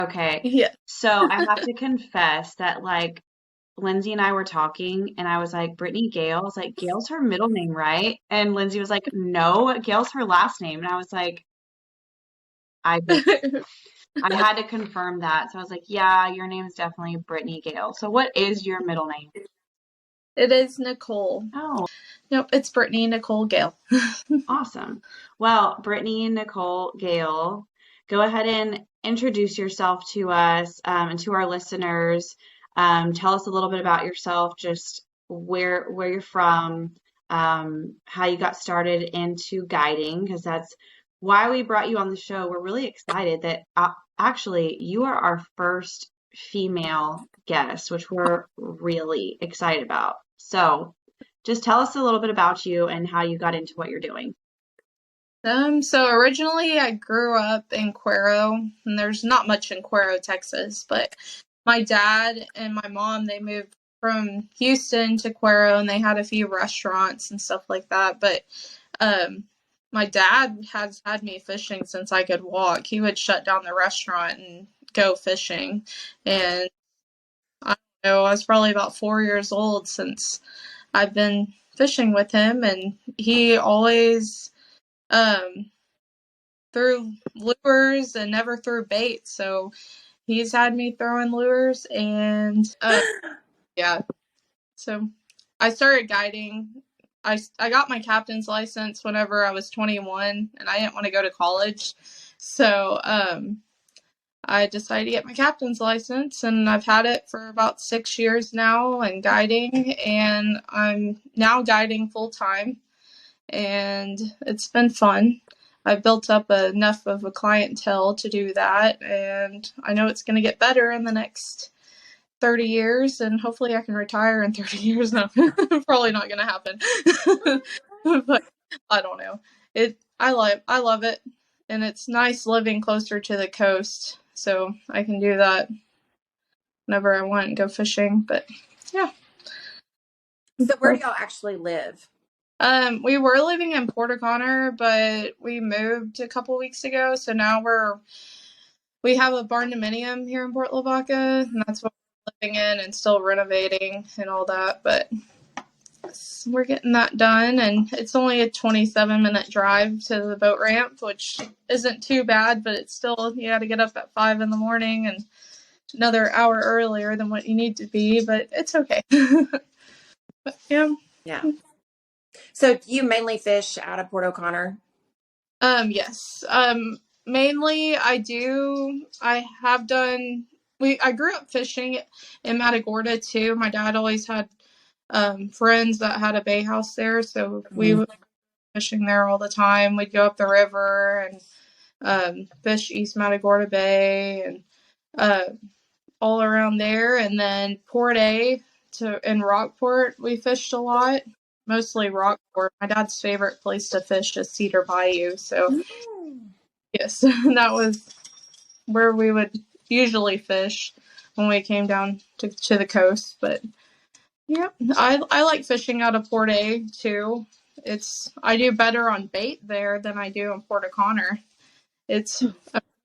Okay. Yeah. So I have to confess that like Lindsay and I were talking and I was like, Brittany Gale. I was like, Gale's her middle name, right? And Lindsay was like, no, Gale's her last name. And I was like, I just I had to confirm that. So I was like, yeah, your name is definitely Brittany Gale. So what is your middle name? It is Nicole. Oh, Nope, it's Brittany Nicole Gale. awesome. Well, Brittany and Nicole Gale, go ahead and introduce yourself to us and to our listeners. Tell us a little bit about yourself, just where you're from, how you got started into guiding, because that's why we brought you on the show. We're really excited that actually you are our first female guest, which we're really excited about. So, just tell us a little bit about you and how you got into what you're doing. So originally I grew up in Cuero, and there's not much in Cuero, Texas, but my dad and my mom, they moved from Houston to Cuero, and they had a few restaurants and stuff like that. But um, my dad has had me fishing since I could walk. He would shut down the restaurant and go fishing. And I don't know, I was probably about 4 years old since I've been fishing with him, and he always um threw lures and never threw bait. So he's had me throwing lures, and yeah. So I started guiding. I got my captain's license whenever I was 21, and I didn't want to go to college. So I decided to get my captain's license, and I've had it for about 6 years now and guiding, and I'm now guiding full time, and it's been fun. I've built up enough of a clientele to do that, and I know it's going to get better in the next 30 years, and hopefully I can retire in 30 years. No, probably not going to happen. But I don't know. I love it, and it's nice living closer to the coast, so I can do that whenever I want and go fishing. But yeah. So where do y'all actually live? We were living in Port O'Connor, but we moved a couple weeks ago, so now we have a barn dominium here in Port Lavaca, and that's what we're living in and still renovating and all that. But we're getting that done, and it's only a 27-minute drive to the boat ramp, which isn't too bad, but it's still, you got to get up at 5 in the morning and another hour earlier than what you need to be, but it's okay. But yeah. Yeah. So do you mainly fish out of Port O'Connor? Yes. Mainly I have done, I grew up fishing in Matagorda too. My dad always had friends that had a bay house there, so we Mhm. would fishing there all the time. We'd go up the river and fish East Matagorda Bay and uh, all around there. And then Port A in Rockport, we fished a lot. Mostly Rockport. My dad's favorite place to fish is Cedar Bayou. So yes, that was where we would usually fish when we came down to the coast. But yeah, I like fishing out of Port A too. I do better on bait there than I do in Port O'Connor. It's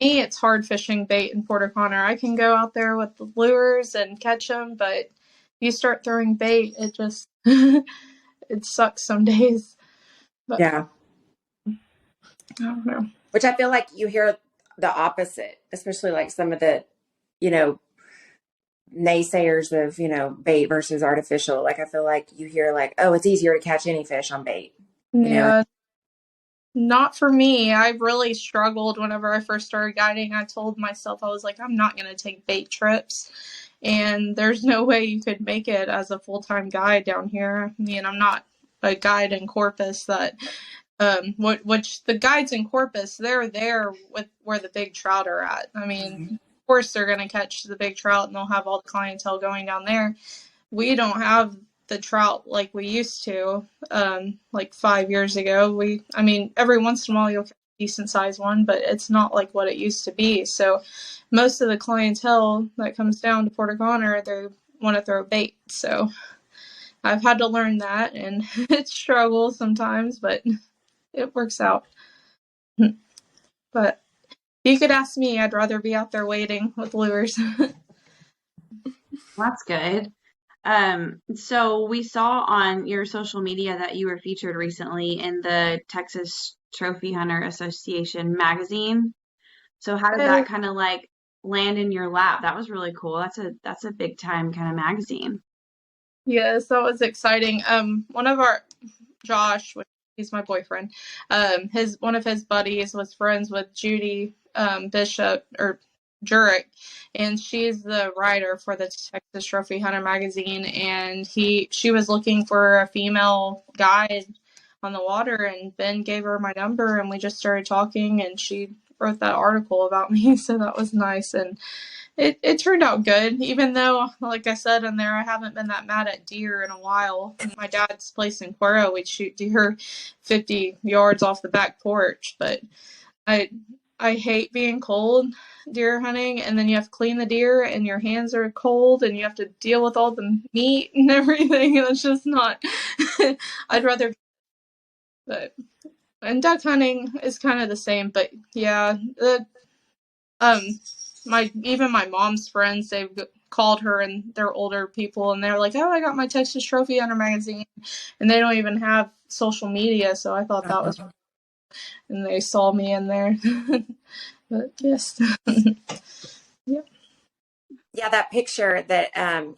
me, it's hard fishing bait in Port O'Connor. I can go out there with the lures and catch them, but you start throwing bait, it just it sucks some days. But Yeah. I don't know. Which I feel like you hear the opposite, especially like some of the, you know, naysayers of, bait versus artificial. Like I feel like you hear like, oh, it's easier to catch any fish on bait. You know, Yeah, not for me. I really struggled whenever I first started guiding. I told myself, I was like, I'm not going to take bait trips. And there's no way you could make it as a full-time guide down here. I mean, I'm not a guide in Corpus that, which the guides in Corpus, they're there with where the big trout are at. I mean, Mhm. of course they're going to catch the big trout and they'll have all the clientele going down there. We don't have the trout like we used to, like 5 years ago. I mean, every once in a while you'll catch a decent sized one, but it's not like what it used to be. So most of the clientele that comes down to Port O'Connor, they want to throw bait. So I've had to learn that, and it struggles sometimes, but it works out. But you could ask me, I'd rather be out there waiting with lures. That's good. So we saw on your social media that you were featured recently in the Texas Trophy Hunter Association magazine. So how did that kind of like land in your lap? That was really cool. That's a big time kind of magazine. Yes, that was exciting. One of our Josh, he's my boyfriend. One of his buddies was friends with Judy Bishop or Jurek, and she's the writer for the Texas Trophy Hunter magazine. And she was looking for a female guide on the water, and Ben gave her my number, and we just started talking, and she wrote that article about me. So that was nice, and it turned out good, even though, like I said in there, I haven't been that mad at deer in a while. My dad's place in Cuero, we'd shoot deer 50 yards off the back porch, but I hate being cold deer hunting, and then you have to clean the deer, and your hands are cold, and you have to deal with all the meat and everything, and it's just not, I'd rather, but, and duck hunting is kind of the same, but yeah, my mom's friends, they've called her, and they're older people, and they're like, oh, I got my Texas Trophy Hunter magazine, and they don't even have social media, so I thought that was, and they saw me in there. But yes. Yep. Yeah, that picture that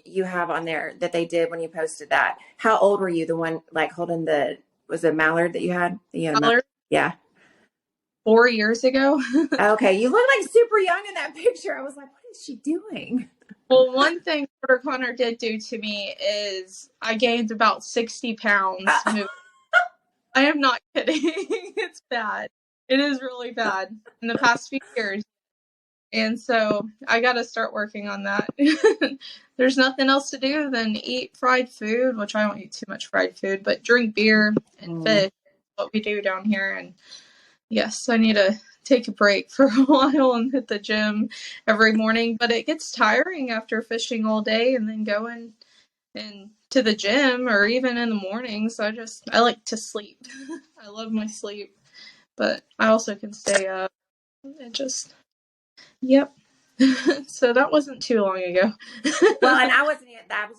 you have on there that they did when you posted that. How old were you? The one like holding was it mallard that you had? Mallard? Yeah. 4 years ago. Okay, you look like super young in that picture. I was like, what is she doing? Well, one thing Porter Connor did do to me is I gained about 60 pounds. I am not kidding. It's bad. It is really bad in the past few years. And so I got to start working on that. There's nothing else to do than eat fried food, which I don't eat too much fried food, but drink beer and fish, what we do down here. And yes, I need to take a break for a while and hit the gym every morning, but it gets tiring after fishing all day and then going and to the gym or even in the mornings. I like to sleep. I love my sleep, but I also can stay up and just, yep. So that wasn't too long ago. Well, and I was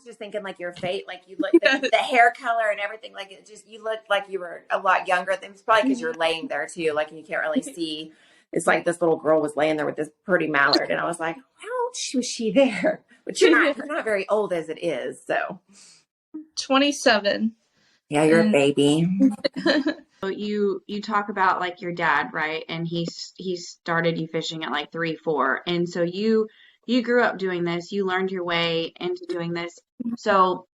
just thinking like your fate, like you look, the hair color and everything, like you look like you were a lot younger. It's probably because you're laying there too, like, and you can't really see. It's like this little girl was laying there with this pretty mallard, and I was like, how old was she there? But you're not very old as it is, so. 27. Yeah, you're a baby. So you talk about like your dad, right? And he started you fishing at like 3, 4. And so you grew up doing this. You learned your way into doing this. So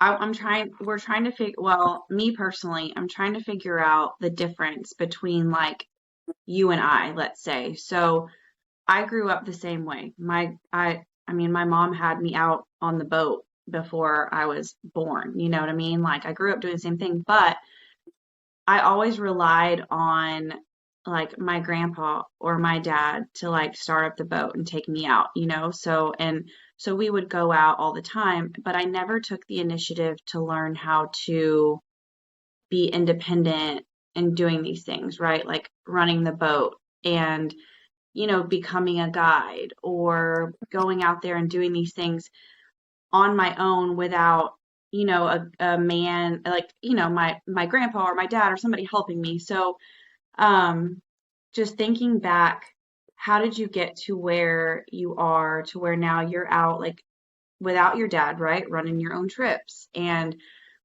we're trying to figure, well, me personally, I'm trying to figure out the difference between like you and I, let's say. So I grew up the same way. I mean, my mom had me out on the boat before I was born. You know what I mean? Like I grew up doing the same thing, but I always relied on like my grandpa or my dad to like start up the boat and take me out, you know? So we would go out all the time, but I never took the initiative to learn how to be independent in doing these things, right? Like running the boat and, you know, becoming a guide or going out there and doing these things on my own without, you know, a man like, you know, my grandpa or my dad or somebody helping me. So just thinking back, how did you get to where you are, to where now you're out like without your dad, right? Running your own trips. And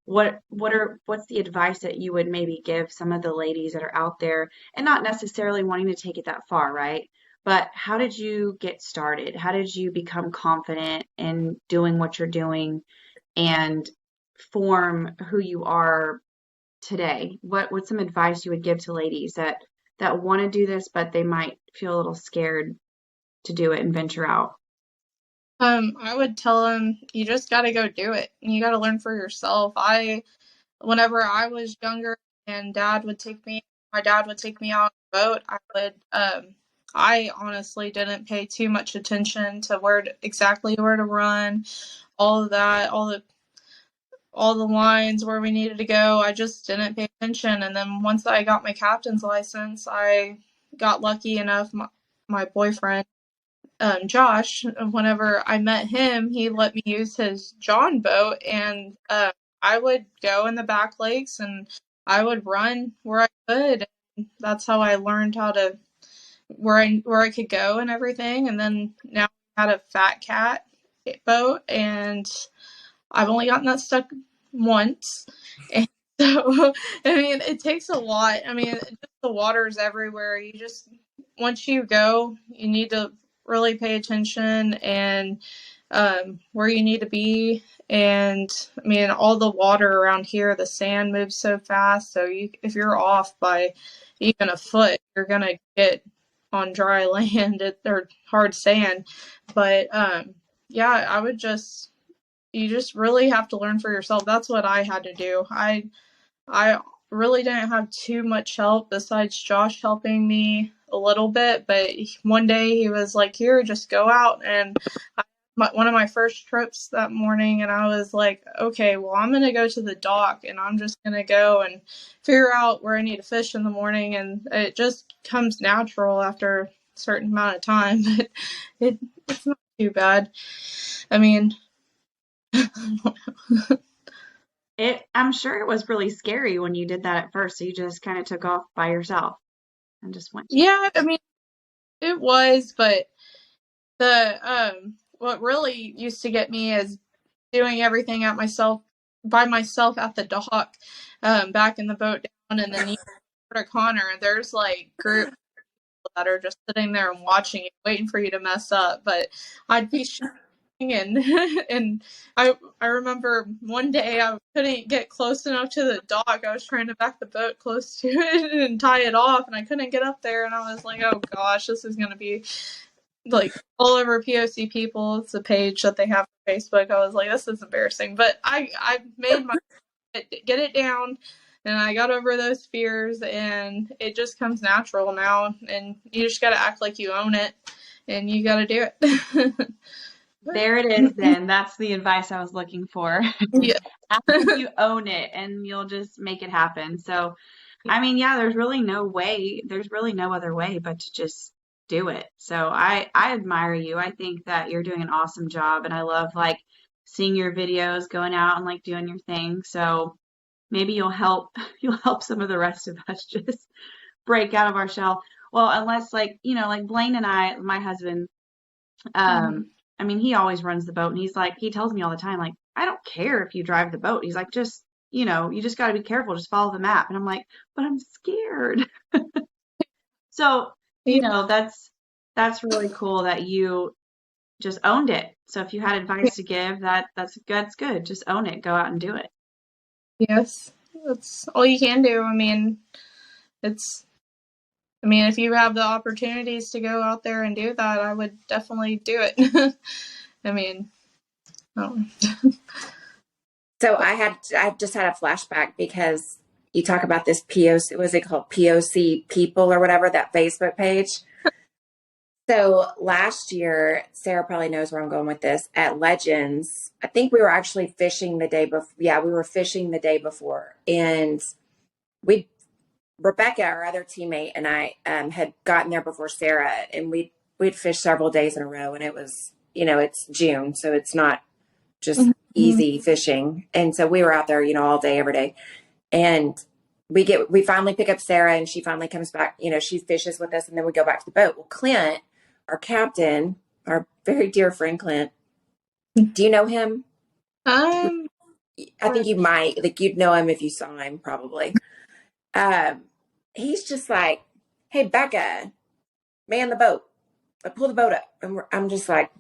what's the advice that you would maybe give some of the ladies that are out there and not necessarily wanting to take it that far, right? But how did you get started? How did you become confident in doing what you're doing and form who you are today? What's some advice you would give to ladies that want to do this, but they might feel a little scared to do it and venture out? I would tell them you just got to go do it. You got to learn for yourself. Whenever I was younger and my dad would take me out on the boat, I honestly didn't pay too much attention to exactly where to run, all of that, all the lines where we needed to go. I just didn't pay attention. And then once I got my captain's license, I got lucky enough. my boyfriend, Josh, whenever I met him, he let me use his John boat, and I would go in the back lakes and I would run where I could. And that's how I learned how to where I could go and everything. And then now I had a Fat Cat boat, and I've only gotten that stuck once. And so, I mean, it takes a lot. I mean, just the water's everywhere. You just, once you go, you need to really pay attention and where you need to be. And I mean, all the water around here, the sand moves so fast. So if you're off by even a foot, you're going to get on dry land or hard sand. But yeah, you just really have to learn for yourself. That's what I had to do. I really didn't have too much help besides Josh helping me a little bit, but one day he was like, "Here, just go out." And one of my first trips that morning, and I was like, "Okay, well, I'm going to go to the dock and I'm just going to go and figure out where I need to fish in the morning." And it just comes natural after a certain amount of time, but it's not too bad. I mean, I'm sure it was really scary when you did that at first. So you just kind of took off by yourself and just went. yeah, I mean, it was, but what really used to get me is doing everything by myself at the dock, back in the boat down, and then you go to Connor, there's like groups that are just sitting there and watching you, waiting for you to mess up. But I'd be and and I remember one day I couldn't get close enough to the dock. I was trying to back the boat close to it and tie it off, and I couldn't get up there. And I was like, "Oh gosh, this is gonna be like all over POC people." It's a page that they have on Facebook. I was like, "This is embarrassing," but I made my get it down, and I got over those fears, and it just comes natural now. And you just got to act like you own it, and you got to do it. There it is then. That's the advice I was looking for. Yeah. Act like you own it and you'll just make it happen. So, I mean, yeah, there's really no other way but to just do it. So I admire you. I think that you're doing an awesome job, and I love like seeing your videos going out and like doing your thing. So maybe you'll help some of the rest of us just break out of our shell. Well, unless like, like Blaine and my husband, I mean, he always runs the boat, and he tells me all the time, like, I don't care if you drive the boat. He's like, just, you just got to be careful. Just follow the map. And I'm like, but I'm scared. So, that's really cool that you just owned it. So if you had advice to give, that's good. Just own it. Go out and do it. Yes, that's all you can do. I mean, if you have the opportunities to go out there and do that, I would definitely do it. I mean, oh. So I just had a flashback because you talk about this POC, what is it called? POC people or whatever, that Facebook page. So last year, Sarah probably knows where I'm going with this, at Legends, I think we were actually fishing the day before. Yeah, we were fishing the day before. And Rebecca, our other teammate, and I had gotten there before Sarah, and we'd fished several days in a row, and it was, it's June, so it's not just easy fishing. And so we were out there, all day, every day. And we finally pick up Sarah, and she finally comes back, she fishes with us, and then we go back to the boat. Well, Clint, our captain, our very dear friend Clint, do you know him? I think you might, like, you'd know him if you saw him, probably. He's just like, "Hey, Becca, man the boat, pull the boat up." And I'm just like,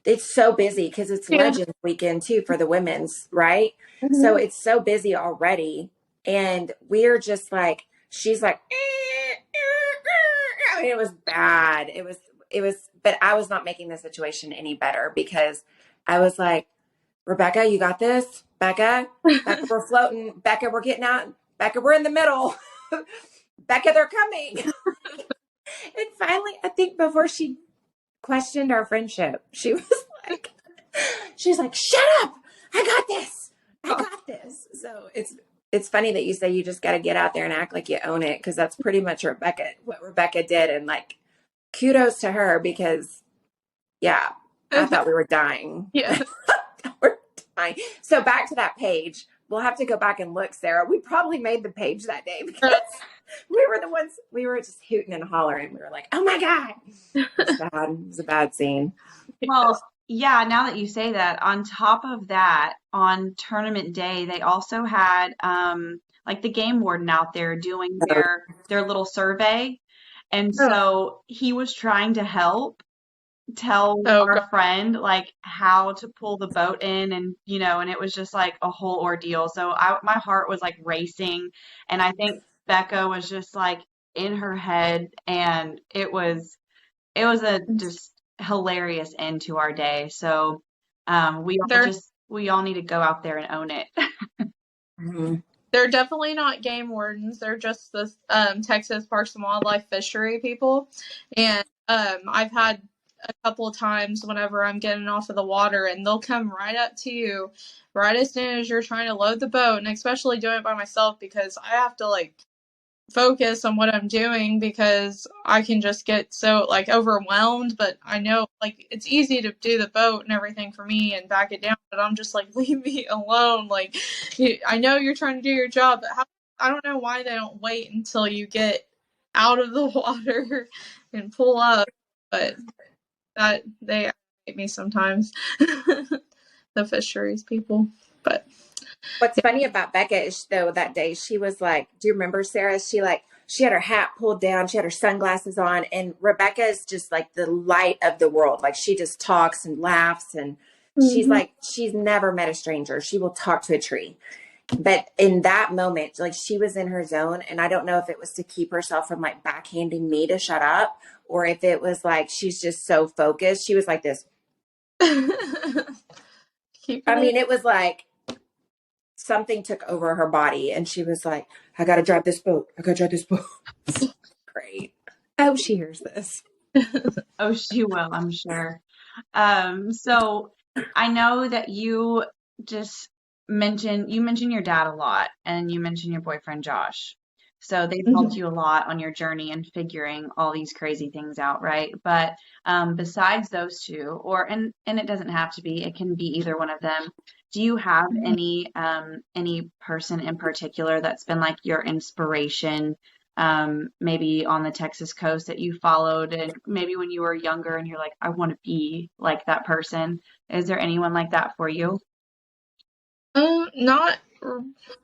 it's so busy because it's Legends weekend too for the women's, right? Mm-hmm. So it's so busy already. And we're just like, she's like, I mean, it was bad. It was, but I was not making the situation any better because I was like, "Rebecca, you got this. Becca, we're floating. Becca, we're getting out. Becca, we're in the middle. Becca, they're coming." And finally, I think before she questioned our friendship, she's like, "Shut up. I got this. I got this." So it's funny that you say you just got to get out there and act like you own it, because that's pretty much what Rebecca did. And like, kudos to her because, yeah, I thought we were dying. Yeah. We're dying. So back to that page. We'll have to go back and look, Sarah. We probably made the page that day because we were the ones, we were just hooting and hollering. We were like, oh my God. It was bad. It was a bad scene. Well, yeah, now that you say that, on top of that, on tournament day, they also had like the game warden out there doing their little survey. And Oh, so he was trying to help tell oh our God. friend like how to pull the boat in, and and it was just like a whole ordeal. So my heart was like racing, and I think Becca was just like in her head, and it was a just hilarious end to our day. So They're we all need to go out there and own it. Mhm. they're definitely not game wardens. They're just the Texas Parks and Wildlife fishery people. And I've had a couple of times whenever I'm getting off of the water, and they'll come right up to you right as soon as you're trying to load the boat, and especially doing it by myself because I have to like focus on what I'm doing because I can just get so like overwhelmed. But I know like it's easy to do the boat and everything for me and back it down, but I'm just like, leave me alone. Like, I know you're trying to do your job, but I don't know why they don't wait until you get out of the water and pull up. But that they hate me sometimes, the fisheries people. But What's funny about Becca is though that day she was like, do you remember Sarah? She had her hat pulled down, she had her sunglasses on, and Rebecca is just like the light of the world. Like she just talks and laughs, and she's mm-hmm. like she's never met a stranger. She will talk to a tree. But in that moment, like she was in her zone, and I don't know if it was to keep herself from like backhanding me to shut up, or if it was like she's just so focused. She was like this. Keeping I it. mean, it was like something took over her body, and she was like, I gotta drive this boat. I gotta drive this boat. Great. I hope she hears this. Oh, she will, I'm sure. So I know that just you mentioned your dad a lot, and you mentioned your boyfriend Josh. So they've helped Mhm. you a lot on your journey and figuring all these crazy things out, right? But besides those two, and it doesn't have to be, it can be either one of them. Do you have any person in particular that's been like your inspiration, maybe on the Texas coast that you followed, and maybe when you were younger and you're like, I want to be like that person? Is there anyone like that for you? Not.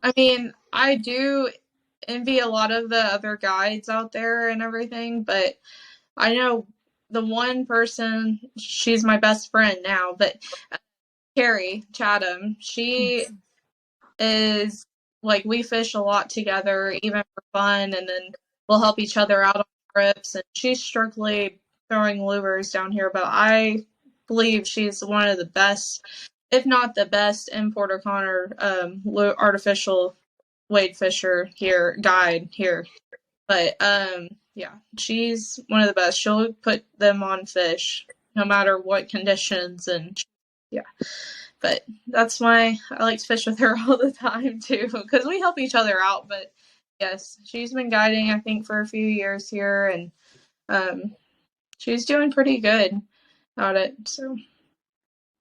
I mean, I do envy a lot of the other guides out there and everything, but I know the one person, she's my best friend now, but Carrie Chatham, she is like, we fish a lot together, even for fun, and then we'll help each other out on trips. And she's strictly throwing lures down here, but I believe she's one of the best, if not the best, in Port O'Connor, artificial wade fisher here, guide here. But yeah, she's one of the best. She'll put them on fish no matter what conditions, and yeah. But that's why I like to fish with her all the time too, because we help each other out. But yes, she's been guiding I think for a few years here, and she's doing pretty good at it. So,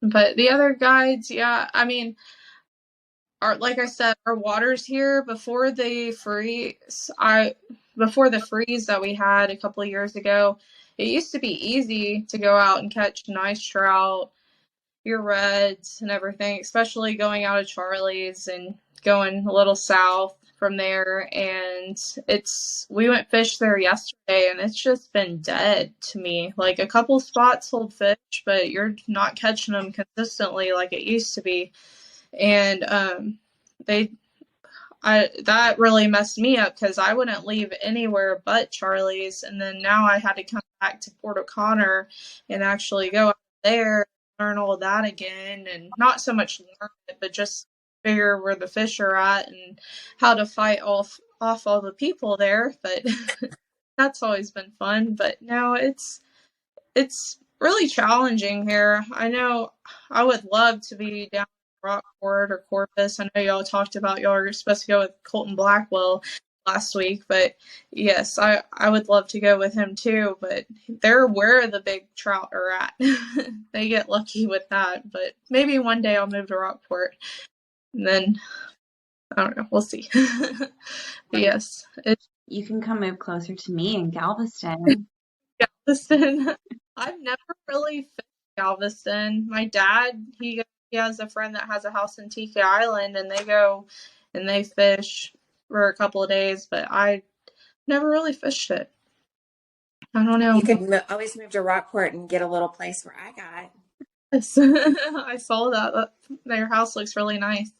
but the other guides, yeah, I mean, like I said, our waters here before the freeze that we had a couple of years ago, it used to be easy to go out and catch nice trout, your reds and everything, especially going out of Charlie's and going a little south from there. And we went fish there yesterday, and it's just been dead to me. Like a couple spots hold fish, but you're not catching them consistently like it used to be. And that really messed me up because I wouldn't leave anywhere but Charlie's, and then now I had to come back to Port O'Connor and actually go out there, learn all that again, and not so much learn it, but just figure where the fish are at and how to fight off all the people there. But that's always been fun. But no, it's really challenging here. I know I would love to be down in Rockport or Corpus. I know y'all talked about y'all are supposed to go with Colton Blackwell. last week, but yes, I would love to go with him too, but they're where the big trout are at. They get lucky with that, but maybe one day I'll move to Rockport, and then I don't know, we'll see. But yes, it's You can come move closer to me in Galveston. Galveston. I've never really fished Galveston. My dad, he has a friend that has a house in Tiki Island, and they go and they fish for a couple of days, but I never really fished it. I don't know. You could always move to Rockport and get a little place where I got. I saw that. Their house looks really nice.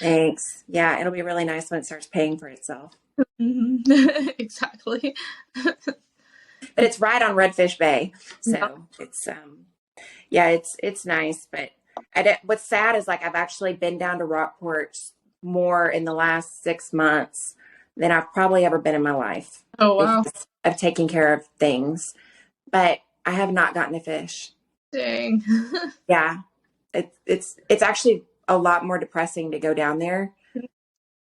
Thanks. Yeah, it'll be really nice when it starts paying for itself. Exactly. But it's right on Redfish Bay, so it's it's nice. But what's sad is like I've actually been down to Rockport more in the last 6 months than I've probably ever been in my life. Oh wow. Because of taking care of things, but I have not gotten to fish. Dang. Yeah, it's actually a lot more depressing to go down there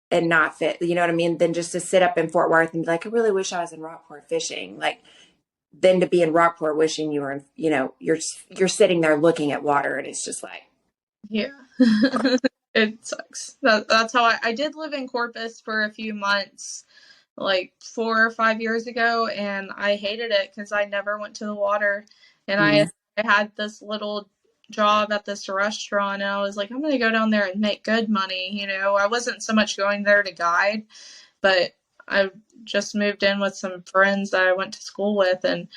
and not fit. You know what I mean? Than just to sit up in Fort Worth and be like, I really wish I was in Rockport fishing. Like, then to be in Rockport wishing you were in, you're sitting there looking at water and it's just like, yeah. It sucks. That's how I did live in Corpus for a few months, like 4 or 5 years ago, and I hated it because I never went to the water, and I had this little job at this restaurant, and I was like, I'm gonna go down there and make good money. I wasn't so much going there to guide, but I just moved in with some friends that I went to school with, and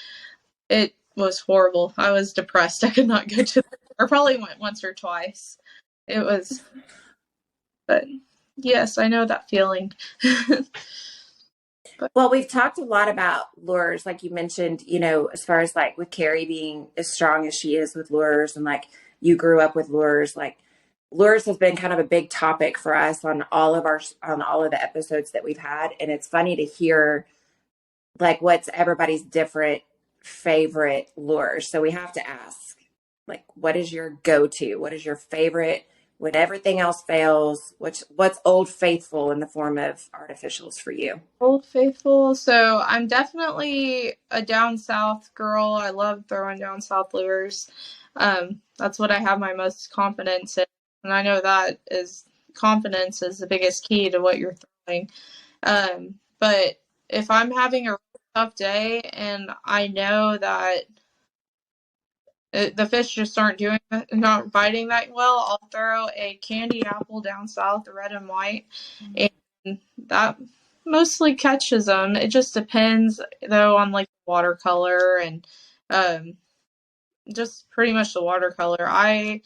it was horrible. I was depressed. I could not go to or probably went once or twice. It was, but yes, I know that feeling. Well, we've talked a lot about lures, like you mentioned, as far as like with Carrie being as strong as she is with lures, and like you grew up with lures, like lures has been kind of a big topic for us on all of the episodes that we've had. And it's funny to hear like what's everybody's different favorite lures. So we have to ask, like, what is your go-to? What is your favorite when everything else fails? What's Old Faithful in the form of artificials for you? Old Faithful. So I'm definitely a down south girl. I love throwing down south lures. That's what I have my most confidence in. And I know that confidence is the biggest key to what you're throwing. But if I'm having a tough day and I know that the fish just not biting that well, I'll throw a candy apple down south, red and white, and that mostly catches them. It just depends, though, on like watercolor and just pretty much the watercolor. I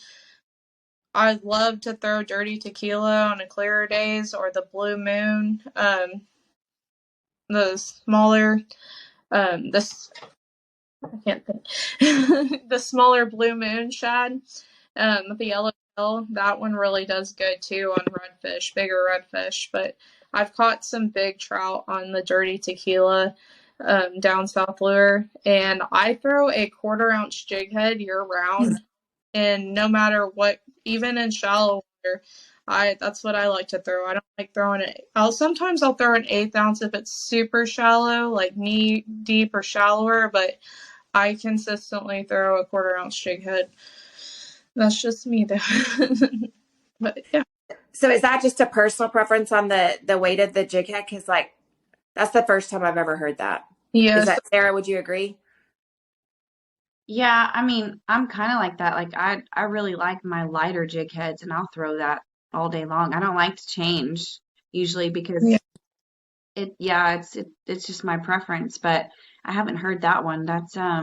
love to throw dirty tequila on a clearer days or the blue moon. The smaller, this I can't think. The smaller blue moon shad, with the yellow tail, that one really does good too on redfish, bigger redfish. But I've caught some big trout on the dirty tequila down south lure, and I throw a 1/4 ounce jig head year round, and no matter what, even in shallow water, that's what I like to throw. I don't like throwing it. Sometimes I'll throw an 1/8 ounce if it's super shallow, like knee deep or shallower, but I consistently throw a 1/4 ounce jig head. That's just me though. But yeah. So is that just a personal preference on the weight of the jig head? Because like that's the first time I've ever heard that. Yes. Is that Sarah? Would you agree? Yeah, I mean, I'm kind of like that. Like I really like my lighter jig heads, and I'll throw that all day long. I don't like to change usually because it's just my preference. But I haven't heard that one. That's I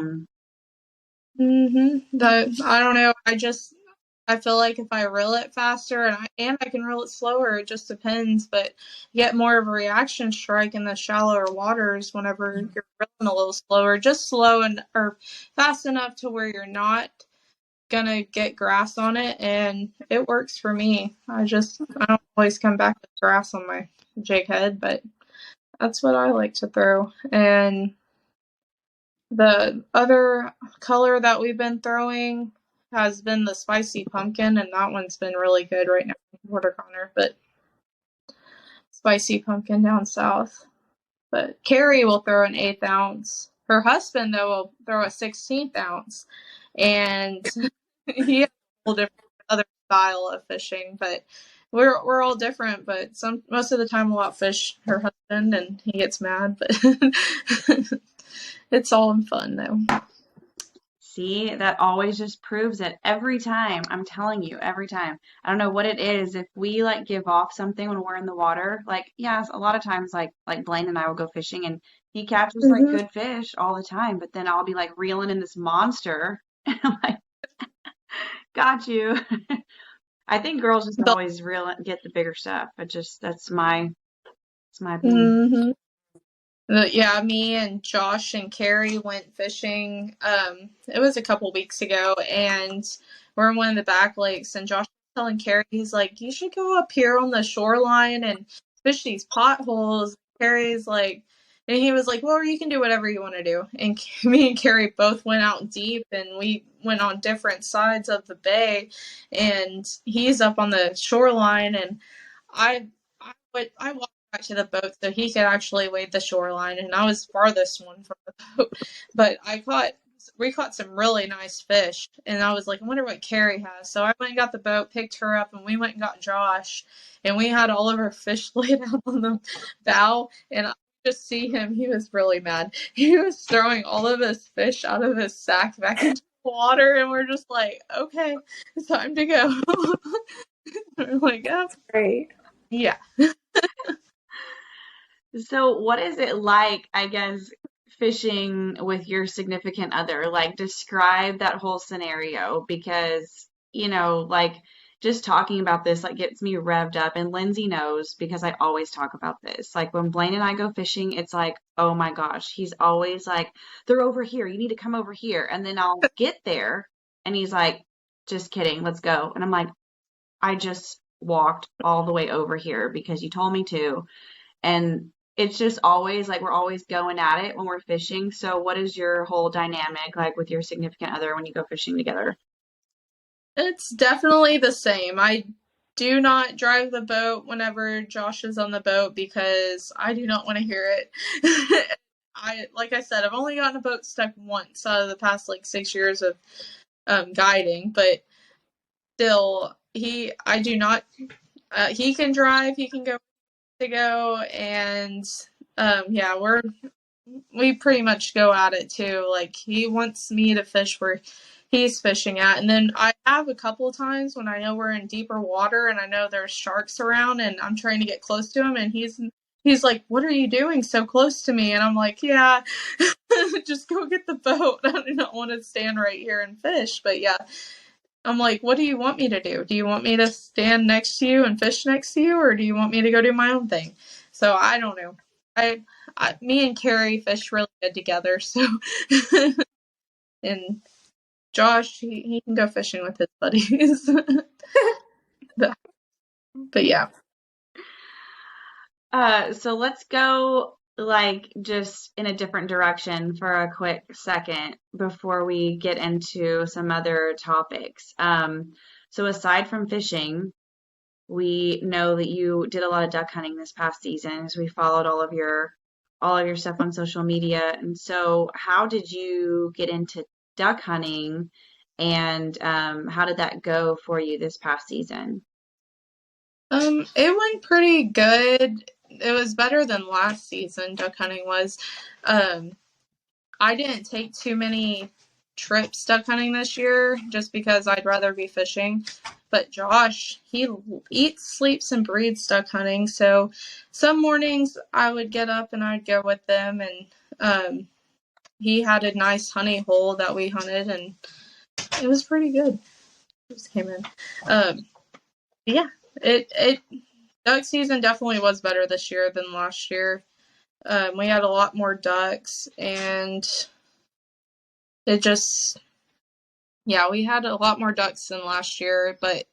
don't know. I feel like if I reel it faster and I can reel it slower, it just depends. But you get more of a reaction strike in the shallower waters whenever you're reeling a little slower, just slow or fast enough to where you're not gonna get grass on it, and it works for me. I don't always come back with grass on my jig head, but that's what I like to throw. And the other color that we've been throwing has been the spicy pumpkin, and that one's been really good right now, water Connor, but spicy pumpkin down south. But Carrie will throw an 1/8 ounce. Her husband, though, will throw a 16th ounce. And he has a whole different other style of fishing, but we're all different. But most of the time we'll outfish her husband, and he gets mad. But it's all in fun, though. See, that always just proves it every time. I'm telling you, every time. I don't know what it is. If we like give off something when we're in the water, like yes, a lot of times like Blaine and I will go fishing and he catches like Mm-hmm. good fish all the time, but then I'll be like reeling in this monster. And I'm like, got you. I think girls just But always get the bigger stuff. But just that's my opinion. mm-hmm. Yeah, me and Josh and Carrie went fishing. It was a couple weeks ago, and we're in one of the back lakes. And Josh was telling Carrie, he's like, "You should go up here on the shoreline and fish these potholes." Carrie's like, and he was like, "Well, you can do whatever you want to do." And me and Carrie both went out deep, and we went on different sides of the bay. And he's up on the shoreline, and I walked back to the boat so he could actually wade the shoreline, and I was farthest one from the boat. But we caught some really nice fish, and I was like, I wonder what Carrie has. So I went and got the boat, picked her up, and we went and got Josh, and we had all of our fish laid out on the bow, and I just see him. He was really mad. He was throwing all of his fish out of his sack back into the water, and we're just like, okay, it's time to go. We're like, oh, Great. yeah. So, what is it like, I guess, fishing with your significant other? Like, describe that whole scenario because, like, just talking about this, like, gets me revved up. And Lindsay knows because I always talk about this. Like, when Blaine and I go fishing, it's like, oh my gosh, he's always like, they're over here. You need to come over here. And then I'll get there and he's like, just kidding, let's go. And I'm like, I just walked all the way over here because you told me to. And it's just always like we're always going at it when we're fishing. So what is your whole dynamic like with your significant other when you go fishing together? It's definitely the same. I do not drive the boat whenever Josh is on the boat because I do not want to hear it. Like I said, I've only gotten a boat stuck once out of the past like 6 years of guiding, but still, I do not. He can drive. He can go to go, and yeah, we pretty much go at it too. Like he wants me to fish where he's fishing at, and then I have a couple of times when I know we're in deeper water and I know there's sharks around, and I'm trying to get close to him, and he's like, "What are you doing so close to me?" And I'm like, "Yeah, just go get the boat. I do not want to stand right here and fish." But yeah, I'm like, "What do you want me to do? Do you want me to stand next to you and fish next to you, or do you want me to go do my own thing?" So I don't know. Me and Carrie fish really good together. So, and Josh, he can go fishing with his buddies. but yeah. So let's go like just in a different direction for a quick second before we get into some other topics. So aside from fishing, we know that you did a lot of duck hunting this past season, so we followed all of your stuff on social media. And so how did you get into duck hunting and how did that go for you this past season? It went pretty good. It was better than last season, duck hunting was. I didn't take too many trips duck hunting this year just because I'd rather be fishing. But Josh, he eats, sleeps, and breathes duck hunting. So some mornings I would get up and I'd go with them, and he had a nice honey hole that we hunted, and it was pretty good. Just came in. Yeah, it duck season definitely was better this year than last year. We had a lot more ducks, and it just, yeah, we had a lot more ducks than last year. But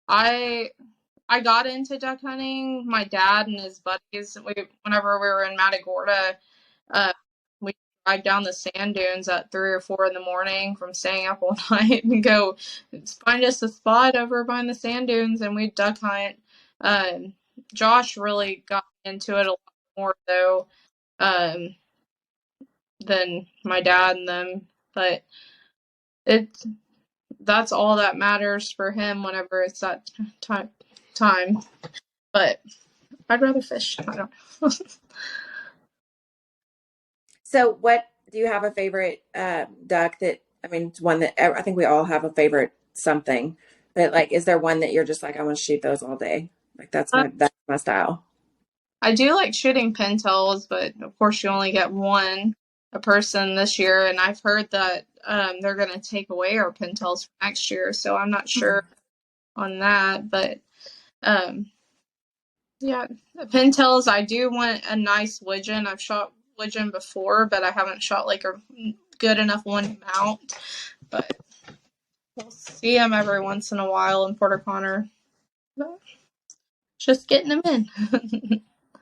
I got into duck hunting. My dad and his buddies, whenever we were in Matagorda, uh, we drive down the sand dunes at 3 or 4 in the morning from staying up all night and go find us a spot over behind the sand dunes, and we'd duck hunt. Josh really got into it a lot more though, um, than my dad and them. But it that's all that matters for him whenever it's that time. But I'd rather fish. I don't know. So, what do you have a favorite duck that, I mean, it's one that I think we all have a favorite something, but like, is there one that you're just like, I want to shoot those all day? Like, that's my style. I do like shooting pintails, but of course you only get one a person this year, and I've heard that they're going to take away our pintails for next year, so I'm not sure on that. But yeah, pintails, I do want a nice widgeon. I've shot widgeon before, but I haven't shot like a good enough one to mount. But we'll see them every once in a while in Porter Connor. But just getting them in.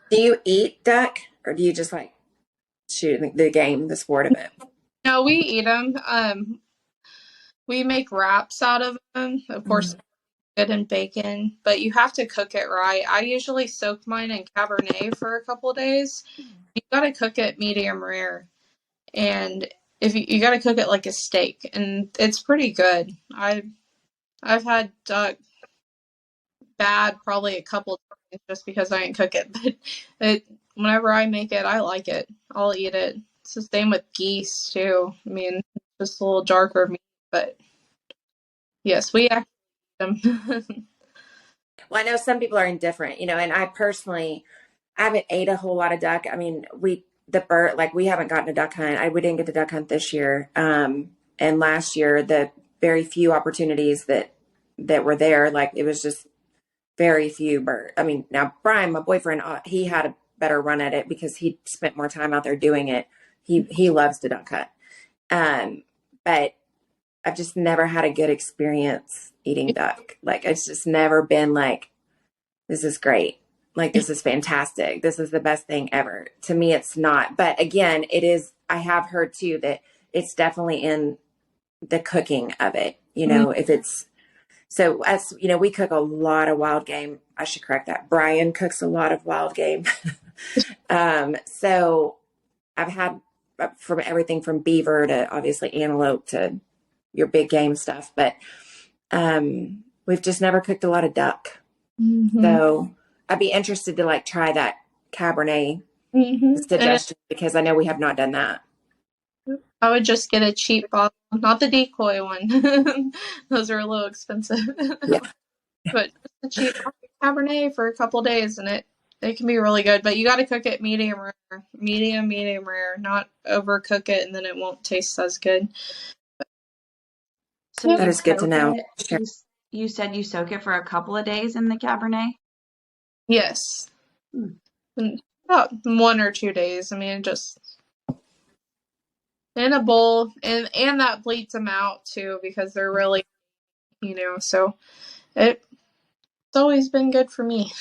Do you eat duck or do you just like shoot the game, the sport of it? No, we eat them. We make wraps out of them. Of course, good in bacon, but you have to cook it right. I usually soak mine in Cabernet for a couple days. You got to cook it medium rare, and if you got to cook it like a steak, and it's pretty good. I've had duck bad probably a couple times just because I didn't cook it, but whenever I make it, I like it. I'll eat it. It's the same with geese too. I mean, just a little darker meat, but yes, we actually eat them. Well, I know some people are indifferent, and I personally, I haven't ate a whole lot of duck. I mean, the bird, like we haven't gotten a duck hunt. We didn't get the duck hunt this year. And last year, the very few opportunities that were there, like it was just very few bird. I mean, now Brian, my boyfriend, he had a better run at it because he spent more time out there doing it. He loves to duck hunt. But I've just never had a good experience eating duck. Like it's just never been like, this is great. Like this is fantastic. This is the best thing ever. To me, it's not. But again, it is. I have heard too that it's definitely in the cooking of it. If it's so, as we cook a lot of wild game. I should correct that. Brian cooks a lot of wild game. So I've had from everything from beaver to obviously antelope to your big game stuff, but we've just never cooked a lot of duck. Mm-hmm. So I'd be interested to like try that Cabernet suggestion because I know we have not done that. I would just get a cheap bottle, not the decoy one. Those are a little expensive. Yeah. But just a cheap Cabernet for a couple days, and it can be really good. But you got to cook it medium rare, medium rare, not overcook it, and then it won't taste as good. So that is good to know. Sure. You said you soak it for a couple of days in the Cabernet? Yes. About 1 or 2 days. I mean, just in a bowl, and that bleeds them out too because they're really, so it's always been good for me.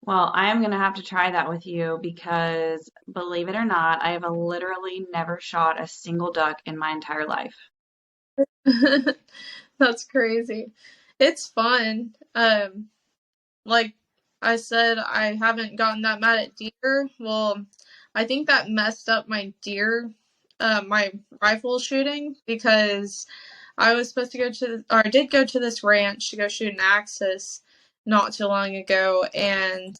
Well, I am going to have to try that with you because, believe it or not, I have literally never shot a single duck in my entire life. That's crazy. It's fun. Like I said, I haven't gotten that mad at deer. Well, I think that messed up my my rifle shooting because I was supposed to I did go to this ranch to go shoot an axis not too long ago, and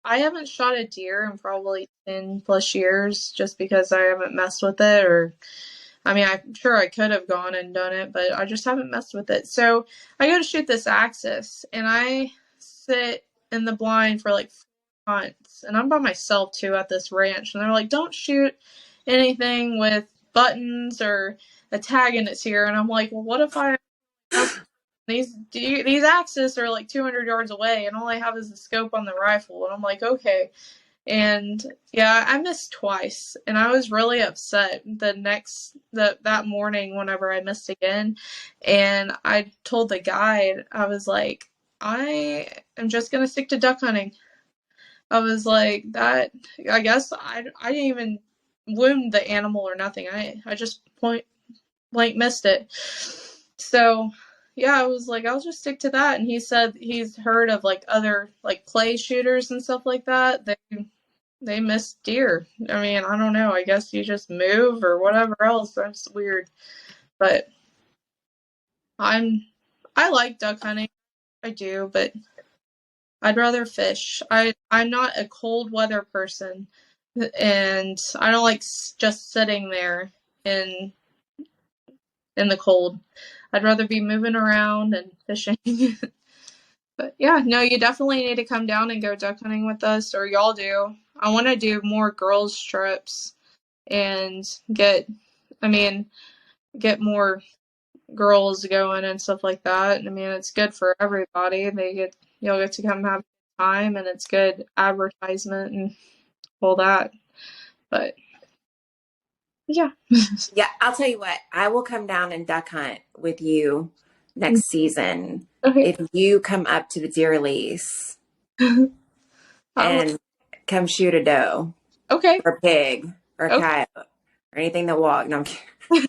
I haven't shot a deer in probably 10 plus years just because I haven't messed with it, or I mean, I'm sure I could have gone and done it, but I just haven't messed with it. So I go to shoot this axis, and I sit in the blind for like 4 months, and I'm by myself too at this ranch, and they're like, don't shoot anything with buttons or a tag in its ear, and I'm like, well, what if I have these axes are like 200 yards away, and all I have is the scope on the rifle, and I'm like, okay. And yeah, I missed twice, and I was really upset that morning whenever I missed again. And I told the guide, I was like, I am just gonna stick to duck hunting. I was like, that, I guess I didn't even wound the animal or nothing. I just point blank missed it. So yeah, I was like, I'll just stick to that. And he said he's heard of like other like clay shooters and stuff like that. They miss deer. I mean, I don't know. I guess you just move or whatever else. That's weird. But I'm I like duck hunting. I do, but I'd rather fish. I'm not a cold weather person, and I don't like just sitting there in in the cold. I'd rather be moving around and fishing. But yeah, no, you definitely need to come down and go duck hunting with us, or y'all do. I want to do more girls trips and I mean, get more girls going and stuff like that. I mean, it's good for everybody. You'll get to come have a good time, and it's good advertisement and all that. But yeah. Yeah, I'll tell you what, I will come down and duck hunt with you next season Okay. if you come up to the deer lease I will. and come shoot a doe Okay. or a pig or a Okay. coyote or anything that walk. No, I'm kidding.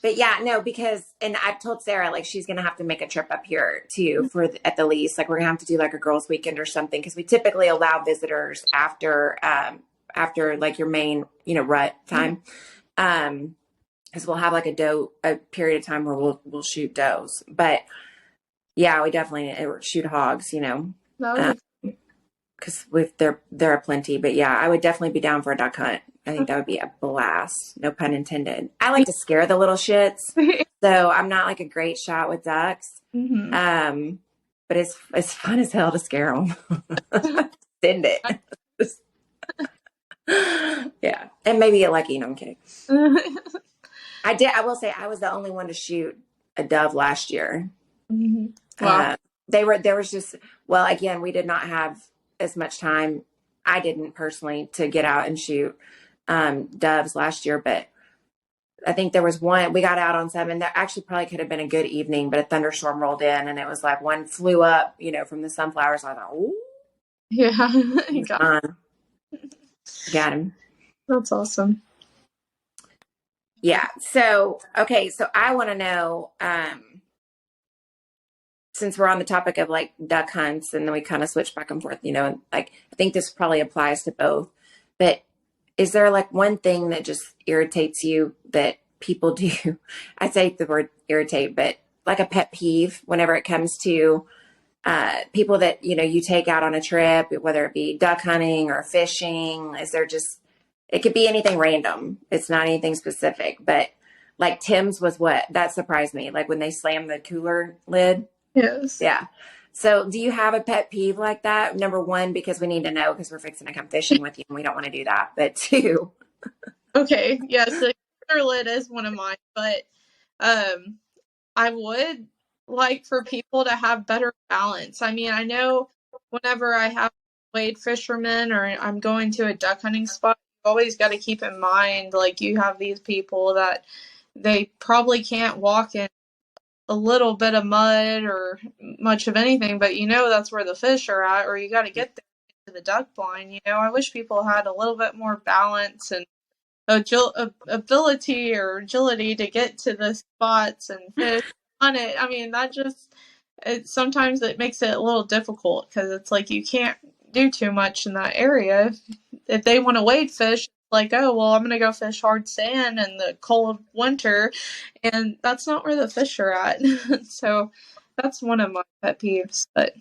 But yeah, no, because, and I've told Sarah, like, she's going to have to make a trip up here too at the least. Like, we're going to have to do like a girls' weekend or something, because we typically allow visitors after like your main, rut time. Because we'll have like a period of time where we'll shoot does. But yeah, we definitely shoot hogs, That because there are plenty. But yeah, I would definitely be down for a duck hunt. I think that would be a blast. No pun intended. I like to scare the little shits, so I'm not like a great shot with ducks. mm-hmm. But it's fun as hell to scare them. Send it. Yeah, and maybe get lucky. No, I'm kidding. I will say I was the only one to shoot a dove last year. Mm-hmm. Wow. There was just, well, again, we did not have as much time. I didn't personally to get out and shoot doves last year, but I think there was one, we got out on 7. That actually probably could have been a good evening, but a thunderstorm rolled in, and it was like one flew up, from the sunflowers. I thought, ooh, Yeah. Got him. That's awesome. Yeah. So, okay. So I want to know, since we're on the topic of like duck hunts, and then we kind of switch back and forth, and like, I think this probably applies to both, but is there like one thing that just irritates you that people do? I say the word irritate, but like a pet peeve whenever it comes to people that, you take out on a trip, whether it be duck hunting or fishing. Is there just, it could be anything random. It's not anything specific, but like Tim's was what that surprised me. Like when they slammed the cooler lid. Yes. Yeah. So do you have a pet peeve like that? Number one, because we need to know, because we're fixing to come fishing with you and we don't want to do that. But 2. Okay. Yes, the cooler lid is one of mine, but I would like for people to have better balance. I mean, I know whenever I have wade fishermen or I'm going to a duck hunting spot, you always got to keep in mind, like, you have these people that they probably can't walk in a little bit of mud or much of anything, but that's where the fish are at, or you got to get there to the duck blind. I wish people had a little bit more balance and ability or agility to get to the spots and fish on it. I mean, sometimes it makes it a little difficult, because it's like you can't do too much in that area. If they want to wade fish, like, oh, well, I'm going to go fish hard sand in the cold winter, and that's not where the fish are at. So that's one of my pet peeves. But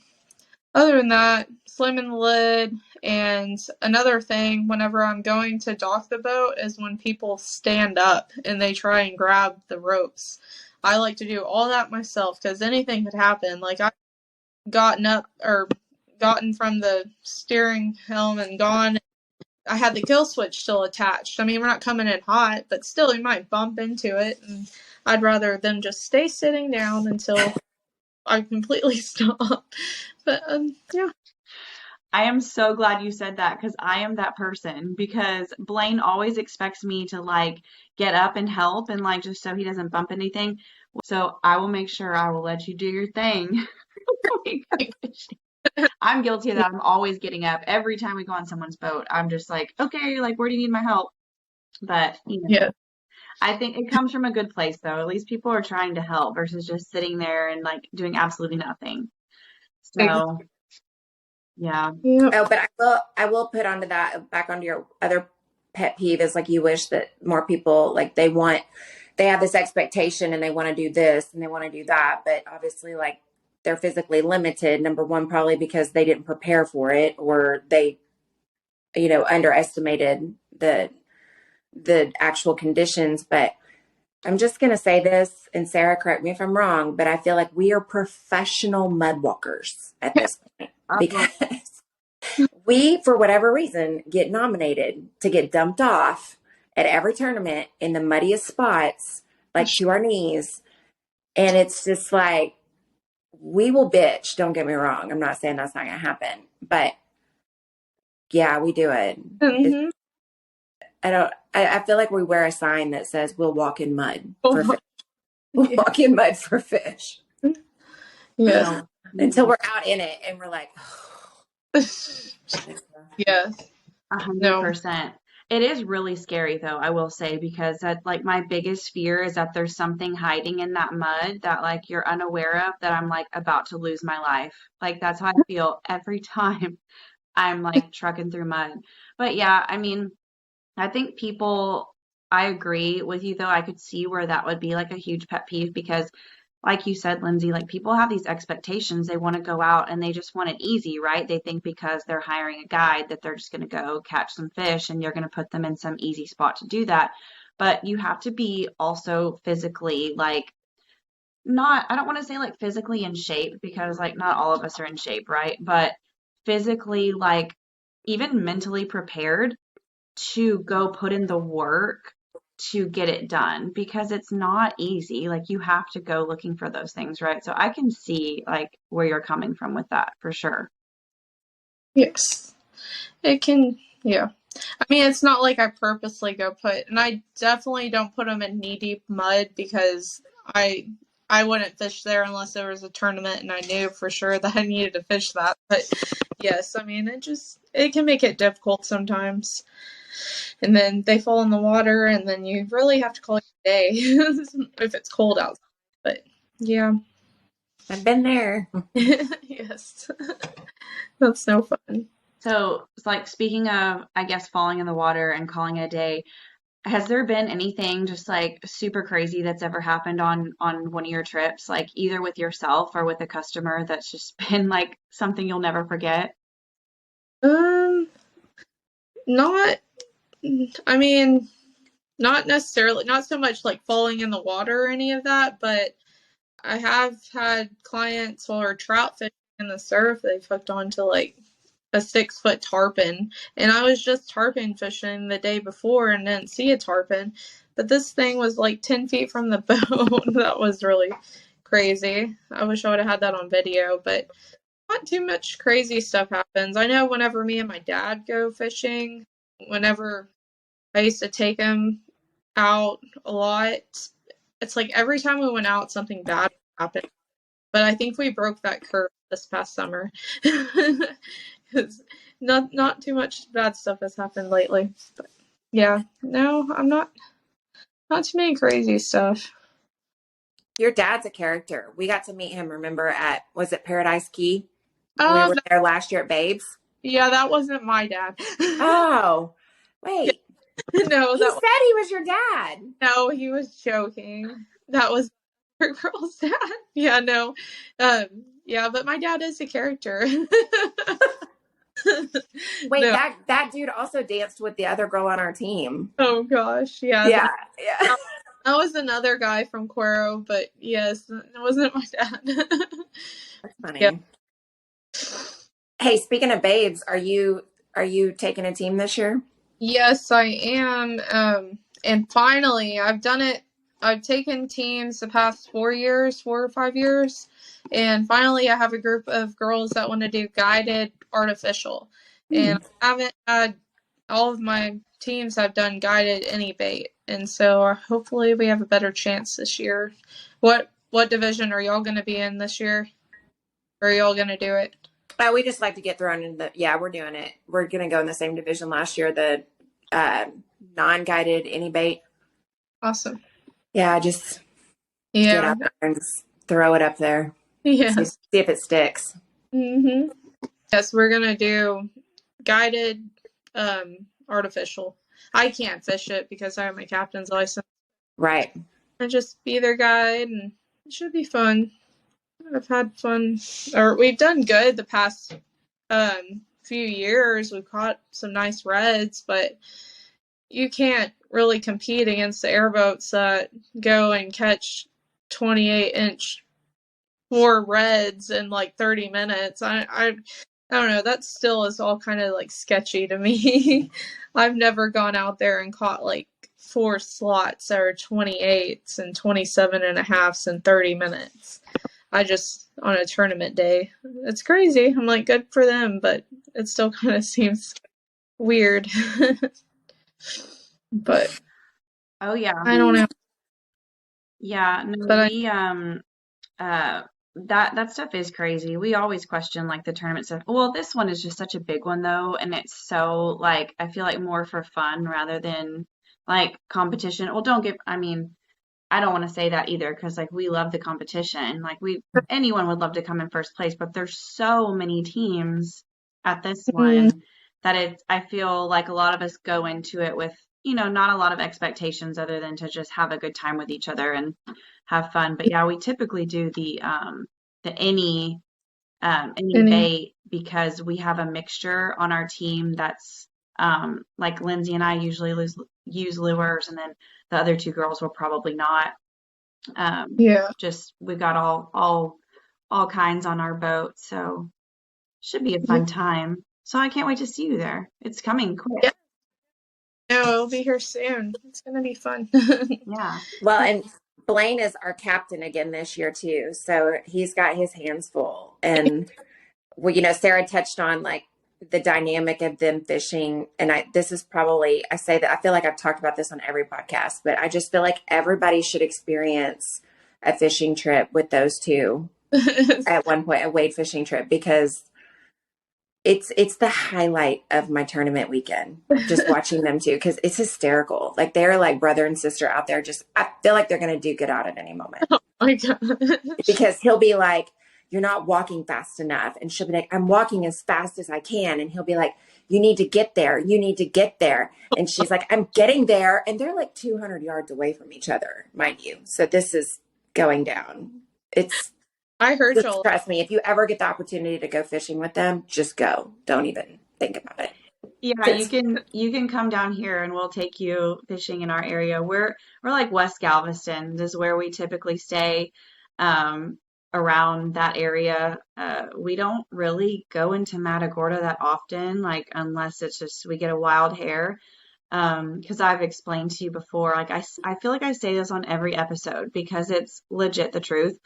other than that, slamming the lid. And another thing, whenever I'm going to dock the boat, is when people stand up and they try and grab the ropes. I like to do all that myself, because anything could happen. Like, I've gotten up or gotten from the steering helm and gone. I had the kill switch still attached. I mean, we're not coming in hot, but still, you might bump into it. And I'd rather them just stay sitting down until I completely stop. But yeah. I am so glad you said that, because I am that person, because Blaine always expects me to like get up and help and like just so he doesn't bump anything. So I will make sure I will let you do your thing. I'm guilty of that. I'm always getting up every time we go on someone's boat. I'm just like, okay, like, where do you need my help? But Yeah. I think it comes from a good place though. At least people are trying to help versus just sitting there and like doing absolutely nothing. So, yeah. Yep. Oh, but I will put onto that back onto your other pet peeve is like you wish that more people like they have this expectation and they want to do this and they want to do that, but obviously like they're physically limited. Number one, probably because they didn't prepare for it or they, underestimated the actual conditions. But I'm just gonna say this, and Sarah, correct me if I'm wrong, but I feel like we are professional mud walkers at this point Oh, because we, for whatever reason, get nominated to get dumped off at every tournament in the muddiest spots, like to our knees. And it's just like, we will bitch. Don't get me wrong. I'm not saying that's not going to happen, but yeah, we do it. Hmm. I feel like we wear a sign that says we'll walk in mud Oh, for fish. We'll walk in mud for fish yes. no. until we're out in it and we're like, Yes. No. 100%. It is really scary though, I will say, because that like my biggest fear is that there's something hiding in that mud that like you're unaware of that I'm like about to lose my life. Like that's how I feel every time I'm like trucking through mud. But yeah, I mean, I think I agree with you though. I could see where that would be like a huge pet peeve because like you said, Lindsay, like people have these expectations. They want to go out and they just want it easy, right? They think because they're hiring a guide that they're just going to go catch some fish and you're going to put them in some easy spot to do that. But you have to be also physically like not, I don't want to say like physically in shape because like not all of us are in shape, right? But physically like even mentally prepared to go put in the work to get it done because it's not easy. Like you have to go looking for those things, right? So I can see like where you're coming from with that for sure. Yes. It can, yeah. I mean, it's not like I purposely go put, and I definitely don't put them in knee-deep mud because I I wouldn't fish there unless there was a tournament and I knew for sure that I needed to fish that. But yes, I mean, it can make it difficult sometimes. And then they fall in the water, and then you really have to call it a day if it's cold outside. But yeah, I've been there. yes, that's no fun. So it's like speaking of, I guess, falling in the water and calling it a day, has there been anything just like super crazy that's ever happened on one of your trips, like either with yourself or with a customer that's just been like something you'll never forget? Um, not. I mean, not necessarily, not so much like falling in the water or any of that, but I have had clients who are trout fishing in the surf. They've hooked onto like a 6 foot tarpon, and I was just tarpon fishing the day before and didn't see a tarpon, but this thing was like 10 feet from the boat. That was really crazy. I wish I would have had that on video, but not too much crazy stuff happens. I know whenever me and my dad go fishing, whenever I used to take him out a lot, it's like every time we went out, something bad happened. But I think we broke that curse this past summer. Not too much bad stuff has happened lately. But yeah, no, I'm not too many crazy stuff. Your dad's a character. We got to meet him, remember, was it Paradise Key? We Um, were there last year at Babes. yeah, that wasn't my dad. Oh, wait. No, He said he was your dad. no, he was joking. That was her girl's dad. Yeah, no. Yeah, but my dad is a character. Wait, No. that dude also danced with the other girl on our team. Oh gosh, yeah. Yeah, yeah. That was another guy from Cuero, but yes, it wasn't my dad. That's funny. Yeah. Hey, speaking of Babes, are you taking a team this year? Yes, I am. And finally, I've done it. I've taken teams the past 4 years, 4 or 5 years, and finally, I have a group of girls that want to do guided artificial. And I haven't had all of my teams have done guided any bait, and so hopefully we have a better chance this year. What division are y'all going to be in this year? Or are y'all going to do it? We just like to get thrown in yeah, we're doing it. We're going to go in the same division last year, the non-guided any bait. Awesome. Yeah, just get Yeah. out there and just throw it up there. See Yes. if it sticks. Mm-hmm. Yes, we're gonna do guided artificial. I can't fish it because I have my captain's license. Right. I just be their guide, and it should be fun. I've had fun, or we've done good the past few years. We've caught some nice reds, but you can't really compete against the airboats that go and catch 28-inch four reds in like 30 minutes. I don't know. That still is all kind of like sketchy to me. I've never gone out there and caught like four slots that are 28s and 27 and a halves in 30 minutes. I just, on a tournament day, it's crazy. I'm like, good for them, but it still kind of seems weird. But Oh yeah. I don't know. Yeah, no, But we that stuff is crazy. We always question like the tournament stuff. Well, this one is just such a big one though, and it's so like I feel like more for fun rather than like competition. Well, don't get I mean, I don't want to say that either because like we love the competition. Like anyone would love to come in first place, but there's so many teams at this mm, one that I feel like a lot of us go into it with, not a lot of expectations other than to just have a good time with each other and have fun. But yeah, we typically do the any any, bait because we have a mixture on our team that's like Lindsay and I usually use lures, and then the other two girls will probably not. yeah. Just we've got all kinds on our boat, so should be a fun time. So I can't wait to see you there. It's coming quick. Yeah. No, it'll be here soon. It's gonna be fun. Yeah. Well, and Blaine is our captain again this year too. So he's got his hands full. And well, Sarah touched on like the dynamic of them fishing. And this is probably, I say that I feel like I've talked about this on every podcast, but I just feel like everybody should experience a fishing trip with those two at one point, a wade fishing trip, because it's the highlight of my tournament weekend, just watching them too, because it's hysterical. Like they're like brother and sister out there. Just I feel like they're gonna do good out at any moment. Oh my gosh. Because he'll be like, "You're not walking fast enough," and she'll be like, "I'm walking as fast as I can," and he'll be like, "You need to get there. You need to get there," and she's like, "I'm getting there," and they're like 200 yards away from each other, mind you. So this is going down. I heard Just y'all. trust me, if you ever get the opportunity to go fishing with them, just go. Don't even think about it. Yeah, you can come down here and we'll take you fishing in our area. We're like West Galveston is where we typically stay around that area. We don't really go into Matagorda that often, like unless it's just we get a wild hair. Because I've explained to you before, like I feel like I say this on every episode because it's legit the truth.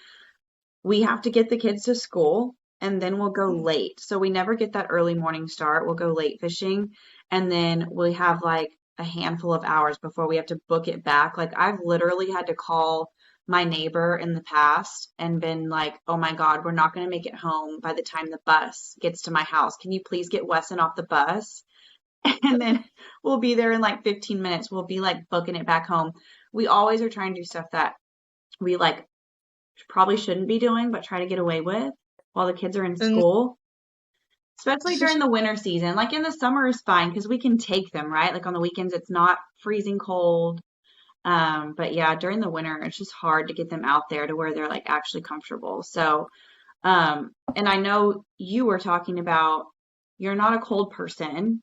We have to get the kids to school and then we'll go late. So we never get that early morning start. We'll go late fishing and then we have like a handful of hours before we have to book it back. Like I've literally had to call my neighbor in the past and been like, "Oh my God, we're not going to make it home by the time the bus gets to my house. Can you please get Wesson off the bus?" And then we'll be there in like 15 minutes. We'll be like booking it back home. We always are trying to do stuff that we like probably shouldn't be doing, but try to get away with while the kids are in And school, especially during the winter season. Like in the summer is fine because we can take them, right? Like on the weekends, it's not freezing cold. But yeah, during the winter, it's just hard to get them out there to where they're like actually comfortable. So, and I know you were talking about you're not a cold person,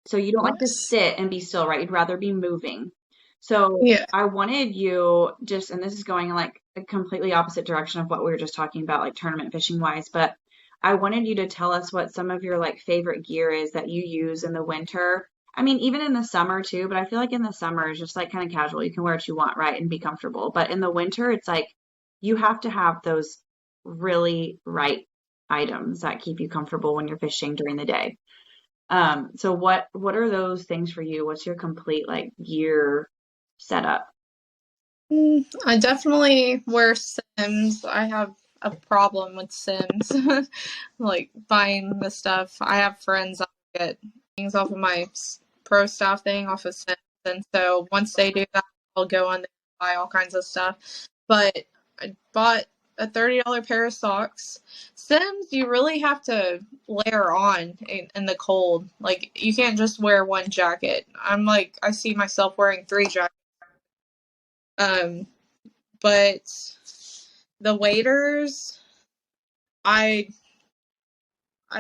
so you don't like to yes. sit and be still, right? You'd rather be moving. So Yeah. I wanted you just, and this is going in like a completely opposite direction of what we were just talking about, like tournament fishing wise, but I wanted you to tell us what some of your like favorite gear is that you use in the winter. I mean, even in the summer too, but I feel like in the summer it's just like kind of casual. You can wear what you want, right? And be comfortable. But in the winter, it's like you have to have those really right items that keep you comfortable when you're fishing during the day. So what are those things for you? What's your complete like gear setup? I definitely wear Sims. I have a problem with Sims. Like buying the stuff. I have friends that get things off of my pro staff thing off of Sims. And so once they do that, I'll go on there and buy all kinds of stuff. But I bought a $30 pair of socks. Sims, you really have to layer on in the cold. Like, you can't just wear one jacket. I see myself wearing 3 jackets. But the waders, I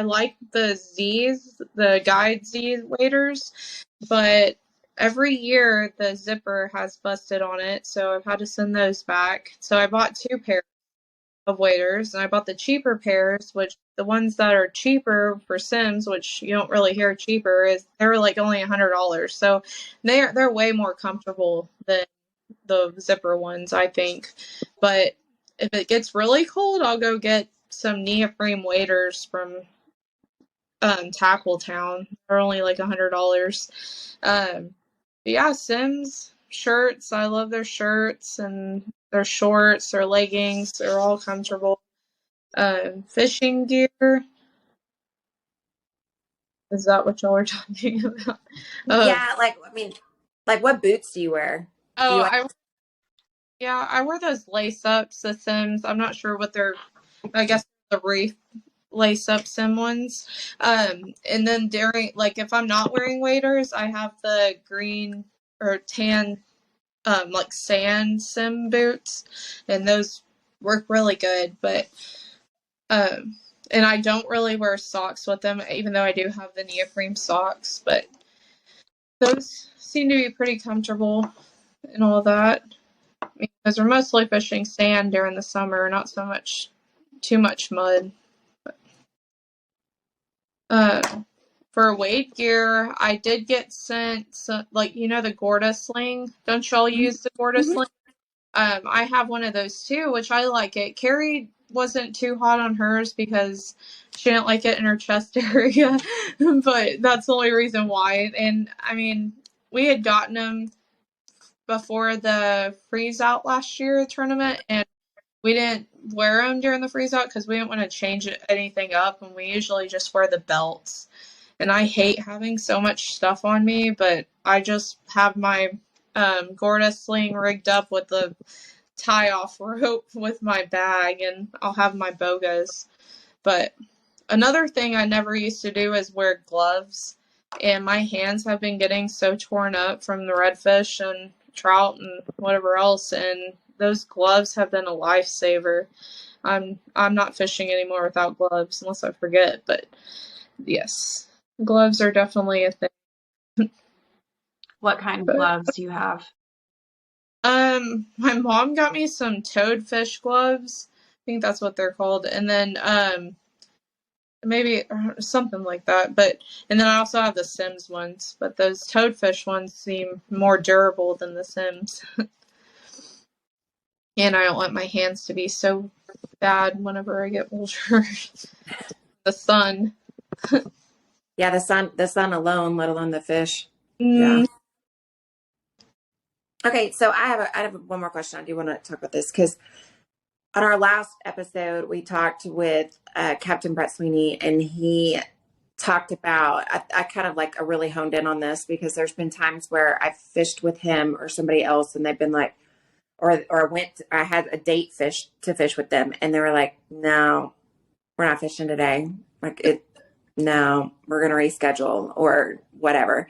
like the Z's, the Guide Z waders, but every year the zipper has busted on it, so I've had to send those back. So I bought 2 pairs of waders, and I bought the cheaper pairs, which the ones that are cheaper for Sims, which you don't really hear cheaper, is they were like only $100. So they're way more comfortable than the zipper ones, I think. But if it gets really cold, I'll go get some neoprene waders from Tackle Town. They're only like $100. But yeah, Sims shirts. I love their shirts and their shorts, their leggings. They're all comfortable. Fishing gear. Is that what y'all are talking about? Yeah, like, I mean, like, what boots do you wear? Do you Oh, like? I wear those lace ups, the Sims. I'm not sure what they're. I guess the reef lace up Sim ones. And then during, like, if I'm not wearing waders, I have the green or tan, like sand Sim boots, and those work really good. But and I don't really wear socks with them, even though I do have the neoprene socks. But those seem to be pretty comfortable and all that. Because we're mostly fishing sand during the summer, not so much too much mud. For wade gear, I did get sent like, the Gorda sling. Don't y'all use the Gorda Mhm. sling? I have one of those too, which I like it. Carrie wasn't too hot on hers because she didn't like it in her chest area, but that's the only reason why. And I mean, we had gotten them before the freeze out last year tournament, and we didn't wear them during the freeze out because we didn't want to change anything up, and we usually just wear the belts. And I hate having so much stuff on me, but I just have my Gorda sling rigged up with the tie-off rope with my bag, and I'll have my bogas. But another thing I never used to do is wear gloves, and my hands have been getting so torn up from the redfish and trout and whatever else, and those gloves have been a lifesaver. I'm not fishing anymore without gloves unless I forget, but yes, gloves are definitely a thing. What kind of But gloves do you have? my mom got me some toadfish gloves. I think that's what they're called, and then maybe something like that. But and then I also have the Sims ones, but those toadfish ones seem more durable than the Sims. And I don't want my hands to be so bad whenever I get older. The sun. Yeah, the sun alone, let alone the fish. Yeah. Mm, Okay, so I have one more question. I do want to talk about this because on our last episode, we talked with Captain Brett Sweeney, and he talked about, I kind of like really honed in on this because there's been times where I've fished with him or somebody else, and they've been like, I had a date to fish with them, and they were like, no, we're not fishing today. No, we're going to reschedule or whatever.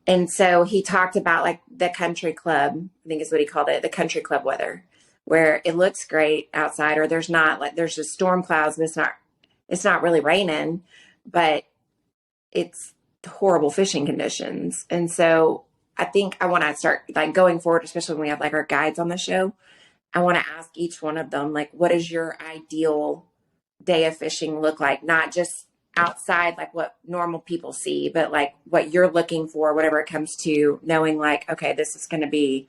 And so he talked about like the country club, I think is what he called it, the country club weather, where it looks great outside, or there's just storm clouds, but it's not really raining, but it's horrible fishing conditions. And so I think I want to start like going forward, especially when we have like our guides on the show. I want to ask each one of them, like, what does your ideal day of fishing look like? Not just outside, like what normal people see, but like what you're looking for, whatever it comes to knowing like, okay, this is going to be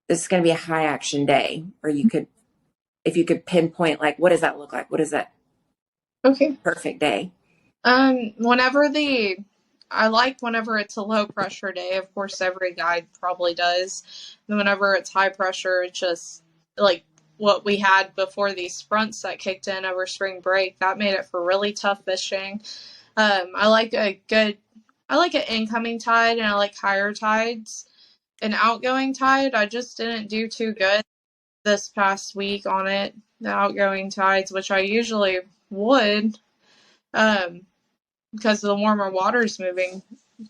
a high action day. Or if you could pinpoint, like, what does that look like? What is that okay. perfect day? I like whenever it's a low pressure day. Of course, every guide probably does. And whenever it's high pressure, it's just like what we had before these fronts that kicked in over spring break. That made it for really tough fishing. I like an incoming tide, and I like higher tides. an outgoing tide. I just didn't do too good this past week on it, the outgoing tides, which I usually would, because the warmer water's moving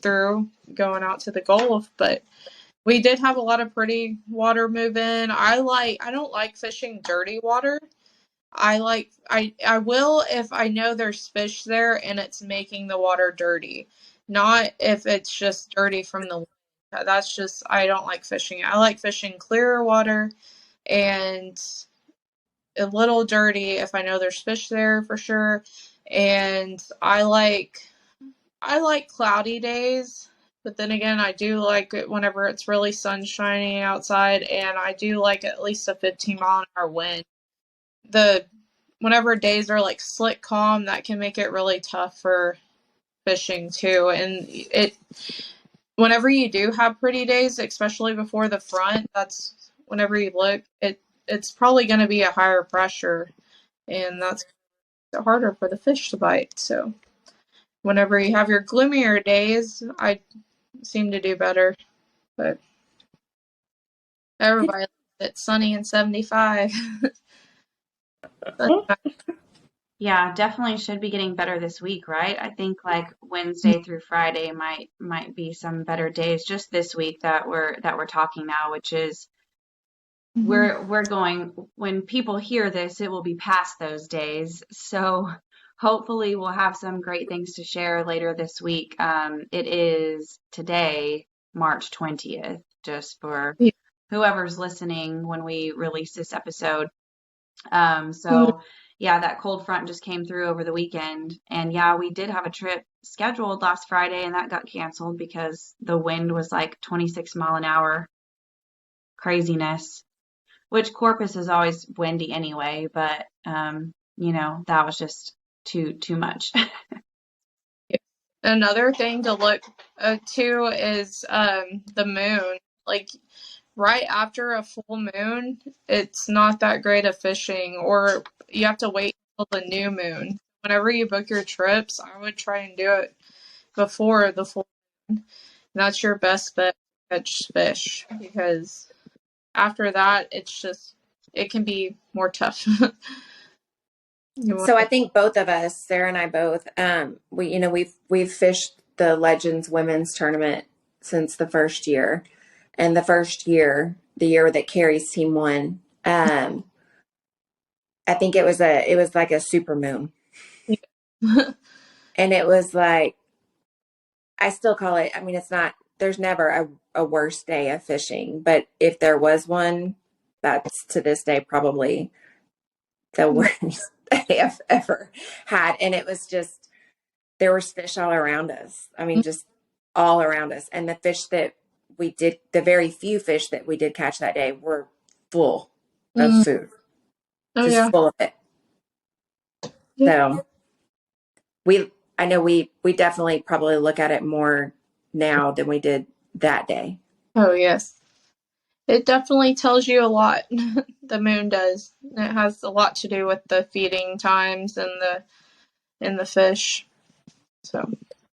through, going out to the Gulf. But we did have a lot of pretty water move in. I don't like fishing dirty water. I will if I know there's fish there and it's making the water dirty. Not if it's just dirty from the wind. That's just, I don't like fishing it. I like fishing clearer water and a little dirty if I know there's fish there for sure. And I like cloudy days, but then again, I do like it whenever it's really sunshiny outside, and I do like at least a 15-mile-an-hour wind. The Whenever days are like slick calm, that can make it really tough for fishing too. And whenever you do have pretty days, especially before the front, that's whenever you look, it's probably going to be a higher pressure, and that's harder for the fish to bite. So whenever you have your gloomier days, I seem to do better. But everybody likes it sunny and 75. Yeah, definitely should be getting better this week, right? I think like Wednesday through Friday might be some better days just this week that we're talking now, which is we're going, when people hear this, it will be past those days. So hopefully we'll have some great things to share later this week. It is today, March 20th, just for whoever's listening when we release this episode. So yeah, that cold front just came through over the weekend. And yeah, we did have a trip scheduled last Friday and that got canceled because the wind was like 26-mile-an-hour craziness, which Corpus is always windy anyway, but that was just too much. Another thing to look to is the moon. Like right after a full moon, it's not that great of fishing, or you have to wait until the new moon. Whenever you book your trips, I would try and do it before the full moon. And that's your best bet to catch fish, because after that, it can be more tough. So I think both of us, Sarah and I both, we've fished the Legends Women's Tournament since the first year. And the first year, the year that Carrie's team won, I think it was like a super moon. And it was like, I still call it, I mean, it's not, there's never a worse day of fishing, but if there was one, that's to this day probably the worst day I've ever had. And it was just, there was fish all around us. I mean, just all around us. And the fish that we did, the very few fish that we did catch that day were full of food. Just full of it. So I know we definitely probably look at it more now than we did that day. Oh, yes. It definitely tells you a lot. The moon does. It has a lot to do with the feeding times and the fish. So,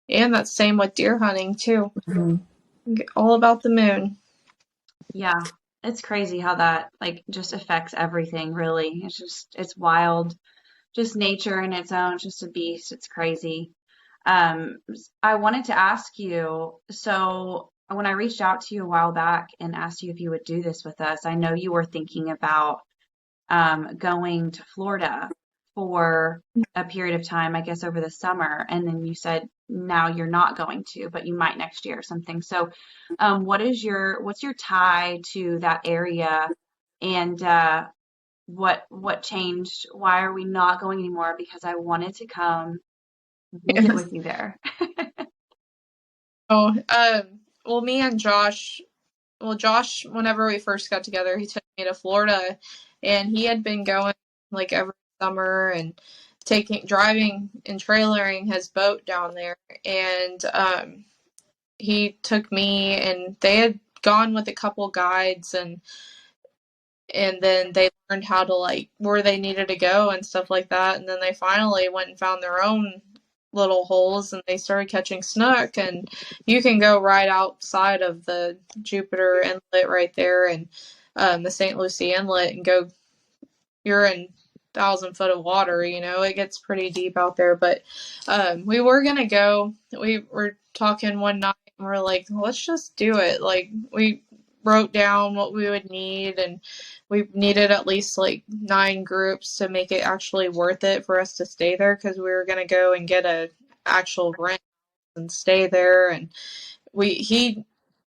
and that's same with deer hunting too. All about the moon. Yeah, it's crazy how that like just affects everything, really. It's wild. Just nature in its own, it's just a beast. It's crazy. I wanted to ask you, so when I reached out to you a while back and asked you if you would do this with us, I know you were thinking about going to Florida for a period of time, I guess over the summer, and then you said now you're not going to, but you might next year or something. So, what's your tie to that area, and what changed? Why are we not going anymore? Because I wanted to come visit with you there. Well, me and Josh, whenever we first got together, he took me to Florida, and he had been going like every summer and driving and trailering his boat down there. And he took me, and they had gone with a couple guides, and then they learned how to like where they needed to go and stuff like that. And then they finally went and found their own little holes, and they started catching snook. And you can go right outside of the Jupiter Inlet right there, and the St. Lucie Inlet, and go. You're in 1,000 foot of water. It gets pretty deep out there. But we were gonna go. We were talking one night, and we're like, let's just do it. Like, we wrote down what we would need, and we needed at least like 9 groups to make it actually worth it for us to stay there, because we were gonna go and get a actual rent and stay there. And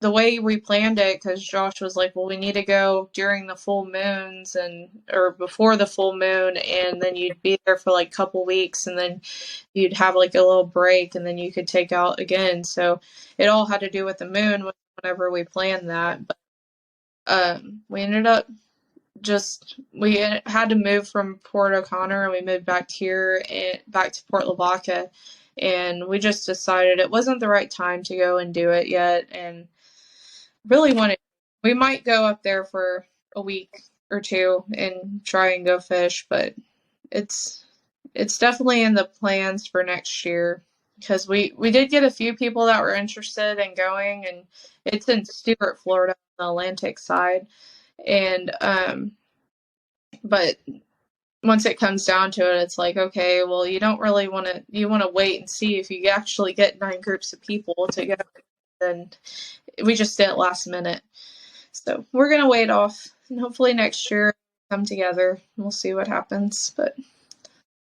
the way we planned it, because Josh was like, well, we need to go during the full moons or before the full moon, and then you'd be there for like a couple weeks, and then you'd have like a little break, and then you could take out again. So it all had to do with the moon whenever we planned that. But we ended up we had to move from Port O'Connor, and we moved back here and back to Port Lavaca, and we just decided it wasn't the right time to go and do it yet, and really wanted. We might go up there for a week or two and try and go fish, but it's definitely in the plans for next year, because we did get a few people that were interested in going, and it's in Stuart, Florida, on the Atlantic side. And but once it comes down to it, it's like, okay, well, you don't really want to. You want to wait and see if you actually get 9 groups of people to go. Then we just did it last minute, so we're gonna wait off, and hopefully next year come together. We'll see what happens. But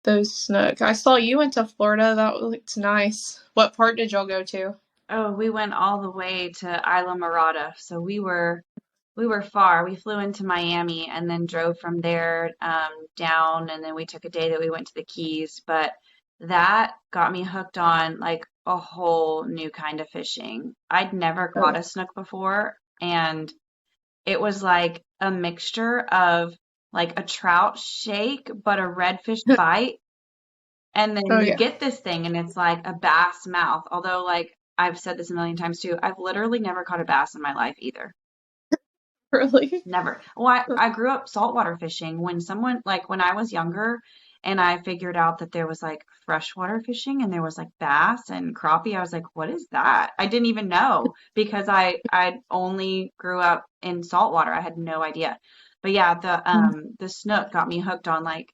those snook. I saw you went to Florida. That looked nice. What part did y'all go to? Oh, we went all the way to Isla Morada, so we were far. We flew into Miami and then drove from there down, and then we took a day that we went to the Keys. But that got me hooked on like a whole new kind of fishing. I'd never caught Oh, a snook before, and it was like a mixture of like a trout shake, but a redfish bite. And then oh you yeah, get this thing, and it's like a bass mouth. Although, like I've said this a million times too, I've literally never caught a bass in my life either. really? Never. Well, I grew up saltwater fishing. When I was younger and I figured out that there was like freshwater fishing and there was like bass and crappie, I was like, what is that? I didn't even know because I only grew up in saltwater. I had no idea. But yeah, the snook got me hooked on like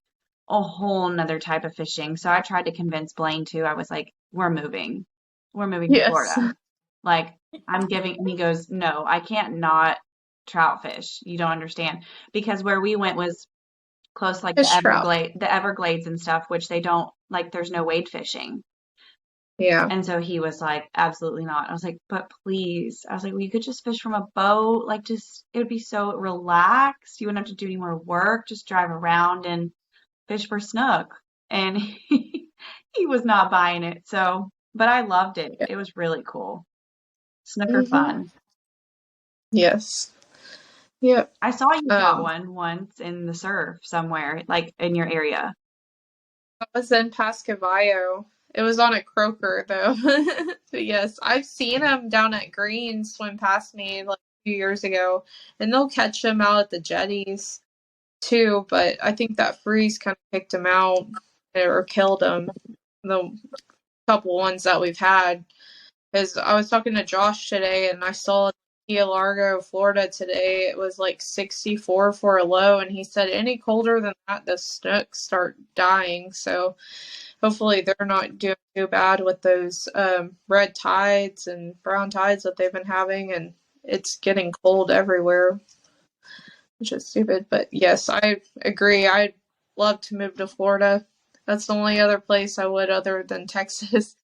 a whole nother type of fishing. So I tried to convince Blaine too. I was like, we're moving. We're moving to Yes, Florida. Like and he goes, no, I can't not trout fish. You don't understand. Because where we went was close like fish trout. The Everglades and stuff, which they don't like there's no wade fishing. Yeah, And so he was like, absolutely not. I was like, but please. I was like, well, you could just fish from a boat. Like just it would be so relaxed. You wouldn't have to do any more work. Just drive around and fish for snook. And he was not buying it. So, but I loved it. yeah. It was really cool. Snook are Mm-hmm. fun. Yes. Yep. I saw you caught Um, one once in the surf somewhere, like in your area. I was in Pascavallo. It was on a croaker though. But yes, I've seen them down at Green swim past me like a few years ago, and they'll catch them out at the jetties too. But I think that freeze kind of picked them out or killed them. The couple ones that we've had. Because I was talking to Josh today, and I saw Key Largo, Florida today. It was like 64 for a low, and he said any colder than that, the snooks start dying. So hopefully they're not doing too bad with those red tides and brown tides that they've been having, and it's getting cold everywhere, which is stupid. But yes, I agree. I'd love to move to Florida. That's the only other place I would other than Texas.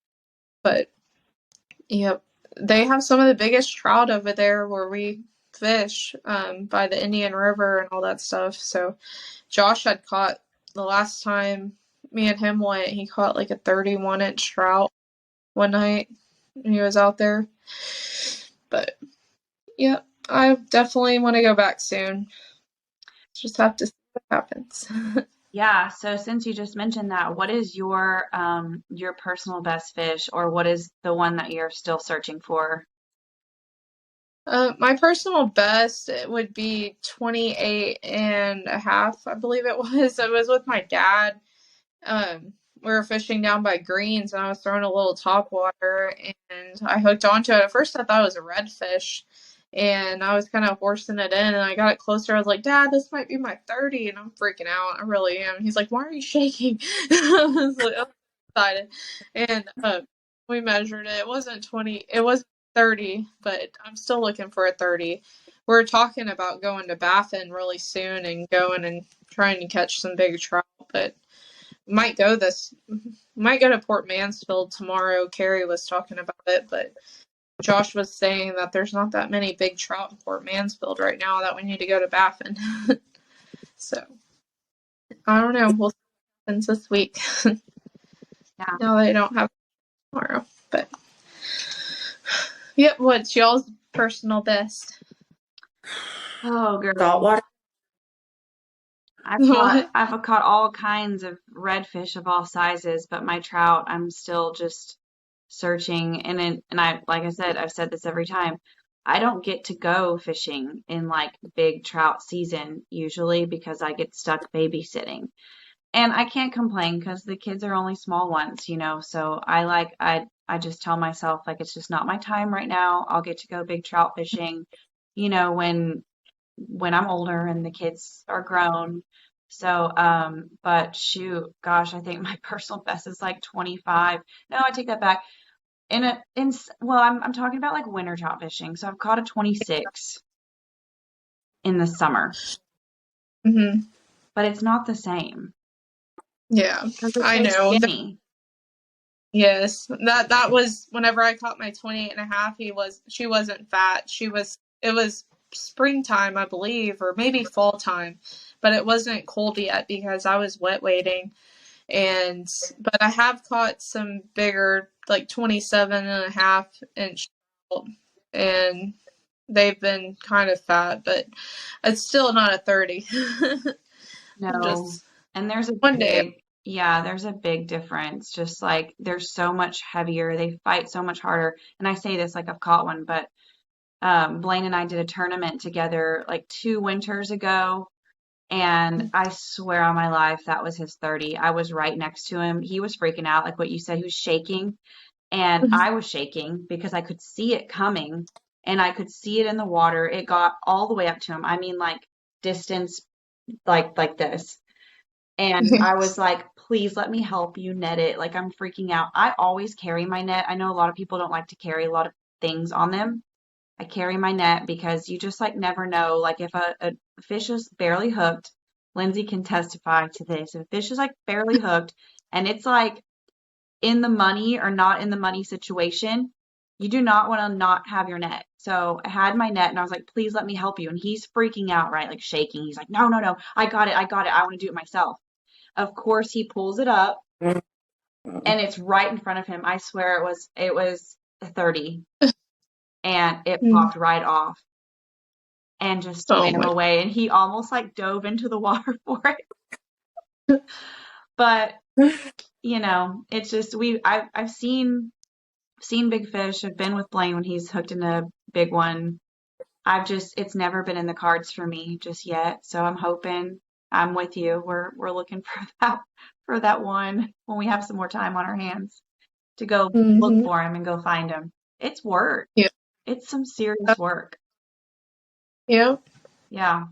But yep. They have some of the biggest trout over there where we fish, by the Indian River and all that stuff. So Josh had caught the last time me and him went, he caught like a 31-inch trout one night when he was out there. But yeah, I definitely want to go back soon. Just have to see what happens. Yeah, so since you just mentioned that, what is your personal best fish or what is the one that you're still searching for? My personal best it would be 28 and a half, I believe it was. I was with my dad. we were fishing down by Greens, and I was throwing a little top water, and I hooked onto it. At first, I thought it was a redfish, and I was kind of horsing it in, and I got it closer. I was like, Dad, this might be my 30, and I'm freaking out. I really am. He's like, why are you shaking? I was like, I'm excited. And we measured it. It wasn't 20, it wasn't 30, but I'm still looking for a 30. We're talking about going to Baffin really soon and going and trying to catch some big trout, but might go to Port Mansfield tomorrow. Carrie was talking about it, but Josh was saying that there's not that many big trout in Port Mansfield right now, that we need to go to Baffin. So I don't know. We'll see what happens this week. Yeah. Now they don't have it tomorrow. But yep, what's y'all's personal best? Oh, girl. Saltwater. I've caught all kinds of redfish of all sizes, but my trout, I'm still just searching. And like I said, I've said this every time. I don't get to go fishing in like big trout season usually because I get stuck babysitting. And I can't complain because the kids are only small ones, So I just tell myself like it's just not my time right now. I'll get to go big trout fishing, when I'm older and the kids are grown. So, but shoot, gosh, I think my personal best is like 25. No, I take that back. Well, I'm talking about like winter trout fishing. So I've caught a 26 in the summer, Mm-hmm. but it's not the same Yeah, because the I kid's know. skinny. Yes, that was whenever I caught my 28 and a half. She wasn't fat. It was springtime, I believe, or maybe fall time, but it wasn't cold yet because I was wet waiting. But I have caught some bigger, like 27 and a half inch, and they've been kind of fat, but it's still not a 30. No. Just And one day. there's a big difference. Just like they're so much heavier. They fight so much harder. And I say this like I've caught one, but Blaine and I did a tournament together like 2 winters ago. And I swear on my life, that was his 30. I was right next to him. He was freaking out, like what you said, he was shaking. And I was shaking because I could see it coming and I could see it in the water. It got all the way up to him. I mean, like distance, like this. And I was like, please let me help you net it. Like I'm freaking out. I always carry my net. I know a lot of people don't like to carry a lot of things on them. I carry my net because you just like never know. Like if a fish is barely hooked, Lindsay can testify to this. If a fish is like barely hooked and it's like in the money or not in the money situation, you do not want to not have your net. So I had my net and I was like, please let me help you. And he's freaking out, right? Like shaking. He's like, no, no, no, I got it. I got it. I want to do it myself. Of course, he pulls it up and it's right in front of him. I swear it was a 30 and it popped right off and just swam away. And he almost like dove into the water for it. But it's just I've seen big fish. I've been with Blaine when he's hooked in a big one. It's never been in the cards for me just yet. So I'm hoping I'm with you. We're looking for that one when we have some more time on our hands to go look for him and go find him. It's work. Yeah. It's some serious work. Yeah. Yeah.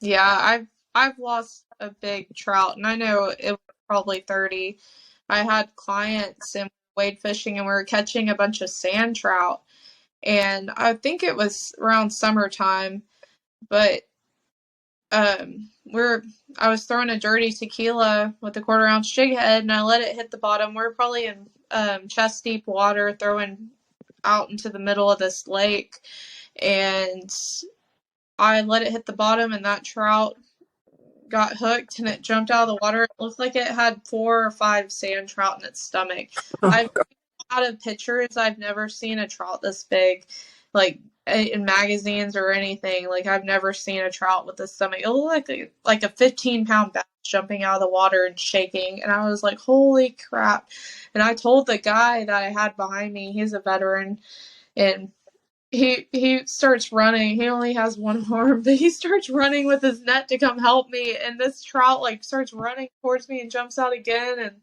Yeah, I've lost a big trout, and I know it was probably 30. I had clients and wade fishing, and we were catching a bunch of sand trout, and I think it was around summertime, but I was throwing a dirty tequila with a 1/4 ounce jig head, and I let it hit the bottom. We're probably in chest deep water, throwing out into the middle of this lake, and I let it hit the bottom, and that trout got hooked, and it jumped out of the water. It looked like it had 4 or 5 sand trout in its stomach. Out of pictures, I've never seen a trout this big, like in magazines or anything. Like I've never seen a trout with a stomach. It looked like a 15-pound bass jumping out of the water and shaking. And I was like, holy crap. And I told the guy that I had behind me, he's a veteran, and he starts running. He only has one arm, but he starts running with his net to come help me. And this trout like starts running towards me and jumps out again. And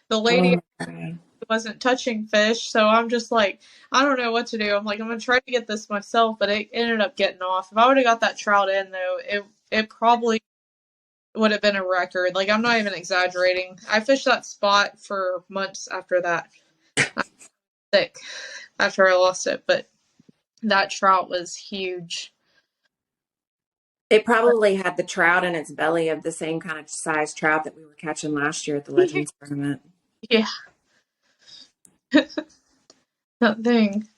the lady Oh my God. wasn't touching fish, so I'm just like, I don't know what to do. I'm like, I'm gonna try to get this myself, but it ended up getting off. If I would have got that trout in though, it probably would have been a record. Like, I'm not even exaggerating. I fished that spot for months after that. I was sick after I lost it, but that trout was huge. It probably had the trout in its belly of the same kind of size trout that we were catching last year at the Legends tournament. Yeah, that thing.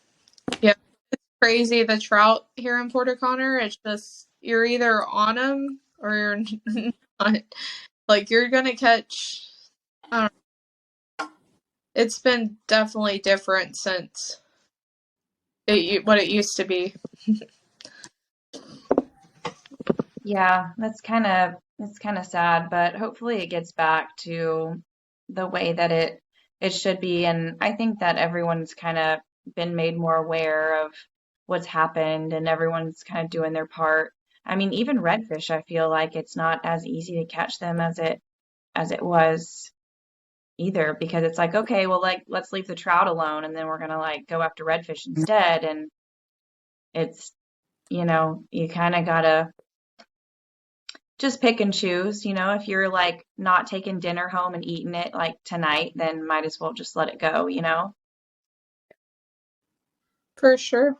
Yeah, it's crazy. The trout here in Port O'Connor, it's just, you're either on them or you're not. Like, you're gonna catch, I don't know. It's been definitely different since what it used to be. Yeah, that's kind of sad, but hopefully it gets back to the way that it should be. And I think that everyone's kind of been made more aware of what's happened and everyone's kind of doing their part. I mean, even redfish, I feel like it's not as easy to catch them as it was either because it's like, okay, well, like let's leave the trout alone and then we're gonna like go after redfish instead. And it's, you kind of gotta just pick and choose, if you're like not taking dinner home and eating it like tonight, then might as well just let it go. For sure.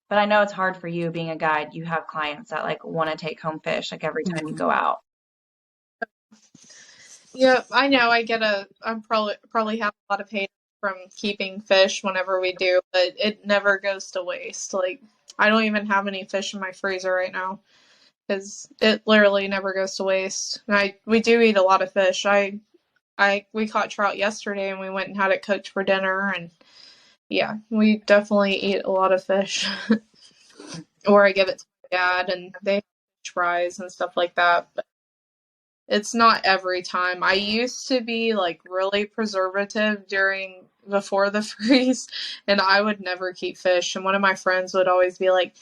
But I know it's hard for you being a guide. You have clients that like want to take home fish like every time you go out. Yeah, I know. I'm probably have a lot of pain from keeping fish whenever we do, but it never goes to waste. Like, I don't even have any fish in my freezer right now because it literally never goes to waste. And we do eat a lot of fish. We caught trout yesterday and we went and had it cooked for dinner, and yeah, we definitely eat a lot of fish. Or I give it to my dad and they have fish fries and stuff like that. But it's not every time. I used to be like really preservative before the freeze, and I would never keep fish. And one of my friends would always be like,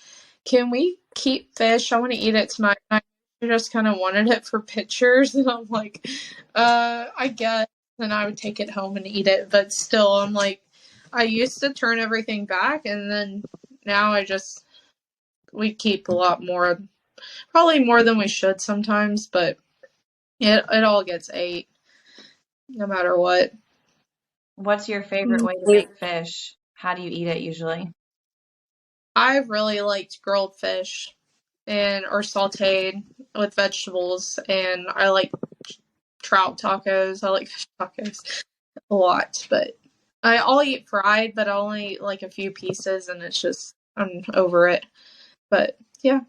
"Can we keep fish? I want to eat it tonight." And I just kind of wanted it for pictures, and I'm like, I guess. And I would take it home and eat it, but still, I'm like, I used to turn everything back, and then now we keep a lot more, probably more than we should sometimes, but. It all gets ate, no matter what. What's your favorite way to make fish? How do you eat it usually? I really liked grilled fish or sauteed with vegetables, and I like trout tacos. I like fish tacos a lot, but I'll eat fried, but I only eat like a few pieces, and it's just I'm over it. But yeah,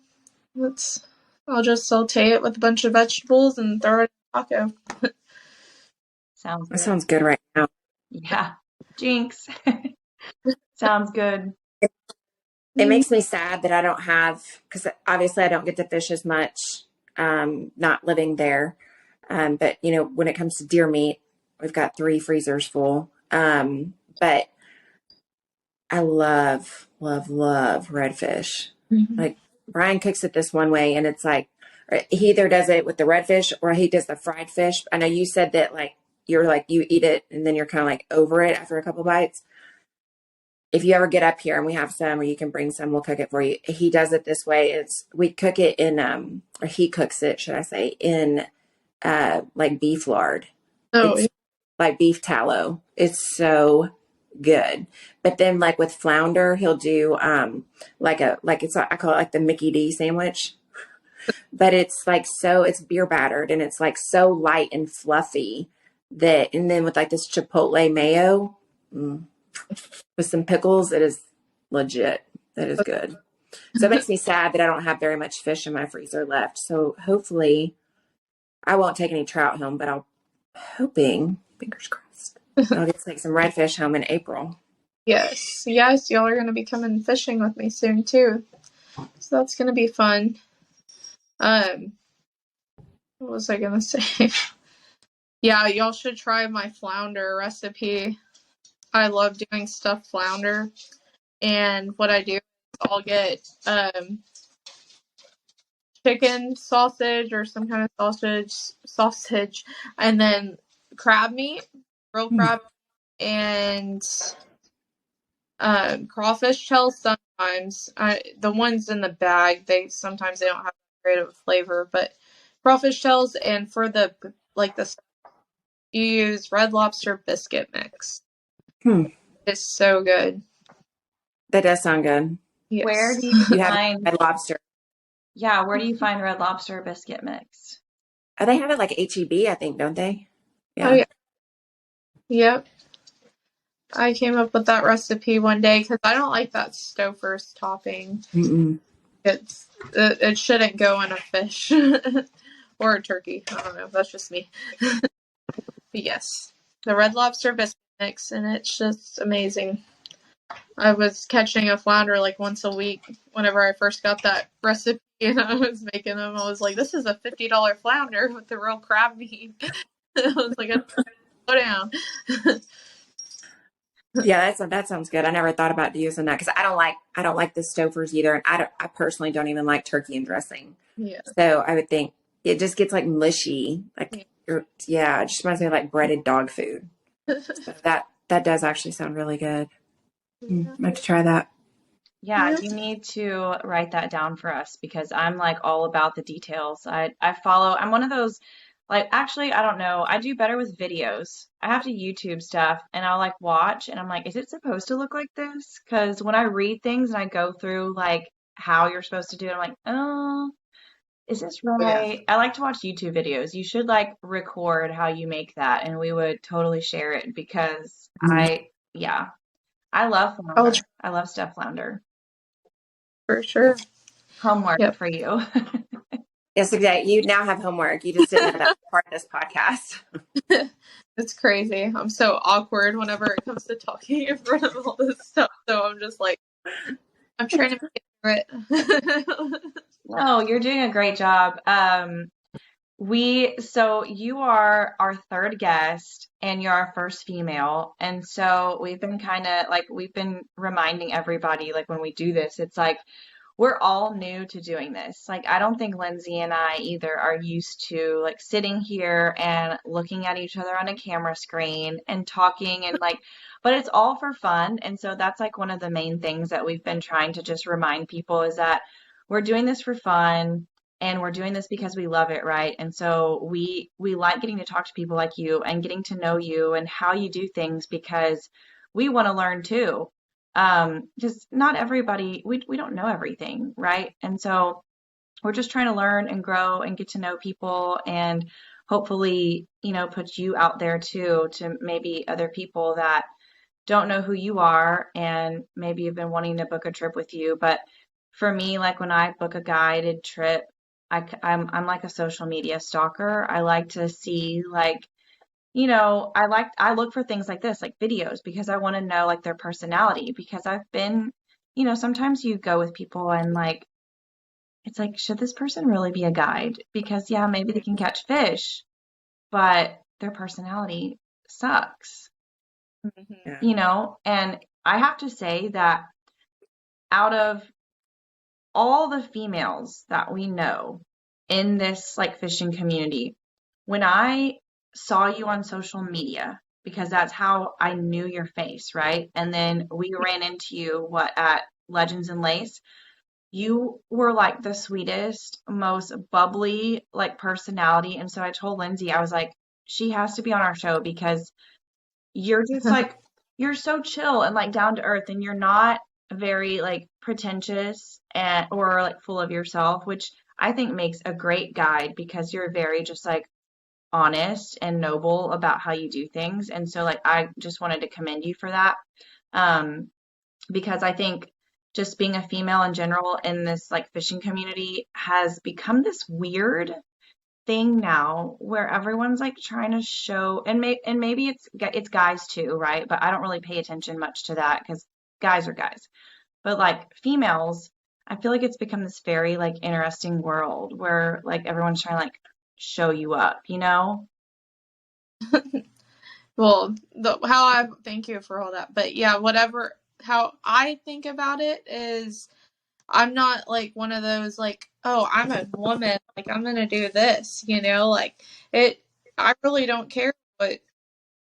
I'll just saute it with a bunch of vegetables and throw it in a taco. Sounds That good. sounds good right now. Yeah. Jinx. Sounds good. It makes me sad that I don't have, because obviously I don't get to fish as much, not living there. But when it comes to deer meat, we've got 3 freezers full. But I love, love, love redfish. Mhm. Like, Brian cooks it this one way, and it's like, he either does it with the redfish or he does the fried fish. I know you said that like you eat it and then you're kind of like over it after a couple bites. If you ever get up here and we have some, or you can bring some, we'll cook it for you. He does it this way. We cook it in, or he cooks it, should I say, in like beef lard. Oh, It's like beef tallow. It's so good. But then like with flounder, he'll do I call it like the Mickey D sandwich. But it's like it's beer battered and it's like so light and fluffy and then with like this chipotle mayo. With some pickles, it is legit. That is good. So it makes me sad that I don't have very much fish in my freezer left. So hopefully I won't take any trout home, but hoping, fingers crossed, I'll get to take some redfish home in April. yes, y'all are going to be coming fishing with me soon too. So that's going to be fun. What was I going to say? Yeah, y'all should try my flounder recipe. I love doing stuffed flounder. And what I do, I'll get chicken sausage or some kind of sausage, and then crab meat, real crab, and crawfish shells sometimes. The ones in the bag, sometimes they don't have great of a flavor, but crawfish shells, and for the you use Red Lobster biscuit mix. It's so good. That does sound good. Yes. Where do you You have find, Red Lobster. yeah, where do you find Red Lobster biscuit mix? Oh, they have it like HEB, I think, don't they? Yeah. Oh, yeah. Yep. I came up with that recipe one day because I don't like that Stouffer's topping. Mm-mm. It shouldn't go in a fish or a turkey. I don't know. That's just me. But yes, the Red Lobster biscuit mix, and it's just amazing. I was catching a flounder like once a week whenever I first got that recipe, and I was making them. I was like, "This is a $50 flounder with the real crab meat." I was like, "Slow down." Yeah, that sounds good. I never thought about using that because I don't like the Stouffer's either, and I personally don't even like turkey and dressing. Yeah. So I would think it just gets like mushy, like it just reminds me of like breaded dog food. So that does actually sound really good. I have to try that. Yeah, you need to write that down for us because I'm like all about the details. I'm one of those, like, actually I don't know. I do better with videos. I have to YouTube stuff and I'll like watch and I'm like, is it supposed to look like this? Because when I read things and I go through like how you're supposed to do it, I'm like, oh, is this right? I like to watch YouTube videos. You should like record how you make that and we would totally share it because yeah, I love flounder. I love stuffed flounder. For sure. Homework for you. Yes, exactly. You now have homework. You just didn't know that was part of this podcast. It's crazy. I'm so awkward whenever it comes to talking in front of all this stuff. So I'm just like, I'm trying to get through it. No, you're doing a great job. So you are our third guest and you're our first female. And so we've been we've been reminding everybody, like when we do this, it's like we're all new to doing this. Like I don't think Lindsay and I either are used to like sitting here and looking at each other on a camera screen and talking and like, but it's all for fun. And so that's like one of the main things that we've been trying to just remind people is that we're doing this for fun and we're doing this because we love it, right? And so we like getting to talk to people like you and getting to know you and how you do things because we want to learn too. Because not everybody, we don't know everything, right? And so we're just trying to learn and grow and get to know people and hopefully, put you out there too to maybe other people that don't know who you are and maybe have been wanting to book a trip with you. But for me, like when I book a guided trip, I'm like a social media stalker. I like to see like I look for things like this, like videos, because I want to know like their personality because I've been, sometimes you go with people and like it's like, should this person really be a guide? Because yeah, maybe they can catch fish, but their personality sucks. And I have to say that out of all the females that we know in this like fishing community, when I saw you on social media, because that's how I knew your face, right? And then we ran into you at Legends and Lace. You were like the sweetest, most bubbly like personality. And so I told Lindsay, I was like, she has to be on our show because you're just like you're so chill and like down to earth and you're not very like pretentious or like full of yourself, which I think makes a great guide because you're very just like honest and noble about how you do things. And so like I just wanted to commend you for that. Because I think just being a female in general in this like fishing community has become this weird thing now where everyone's like trying to show and maybe it's guys too, right? But I don't really pay attention much to that because guys are guys. But like females, I feel like it's become this very like interesting world where like everyone's trying to like show you up, Well, thank you for all that. But yeah, how I think about it is I'm not like one of those like, oh, I'm a woman, like I'm gonna do this, like it. I really don't care what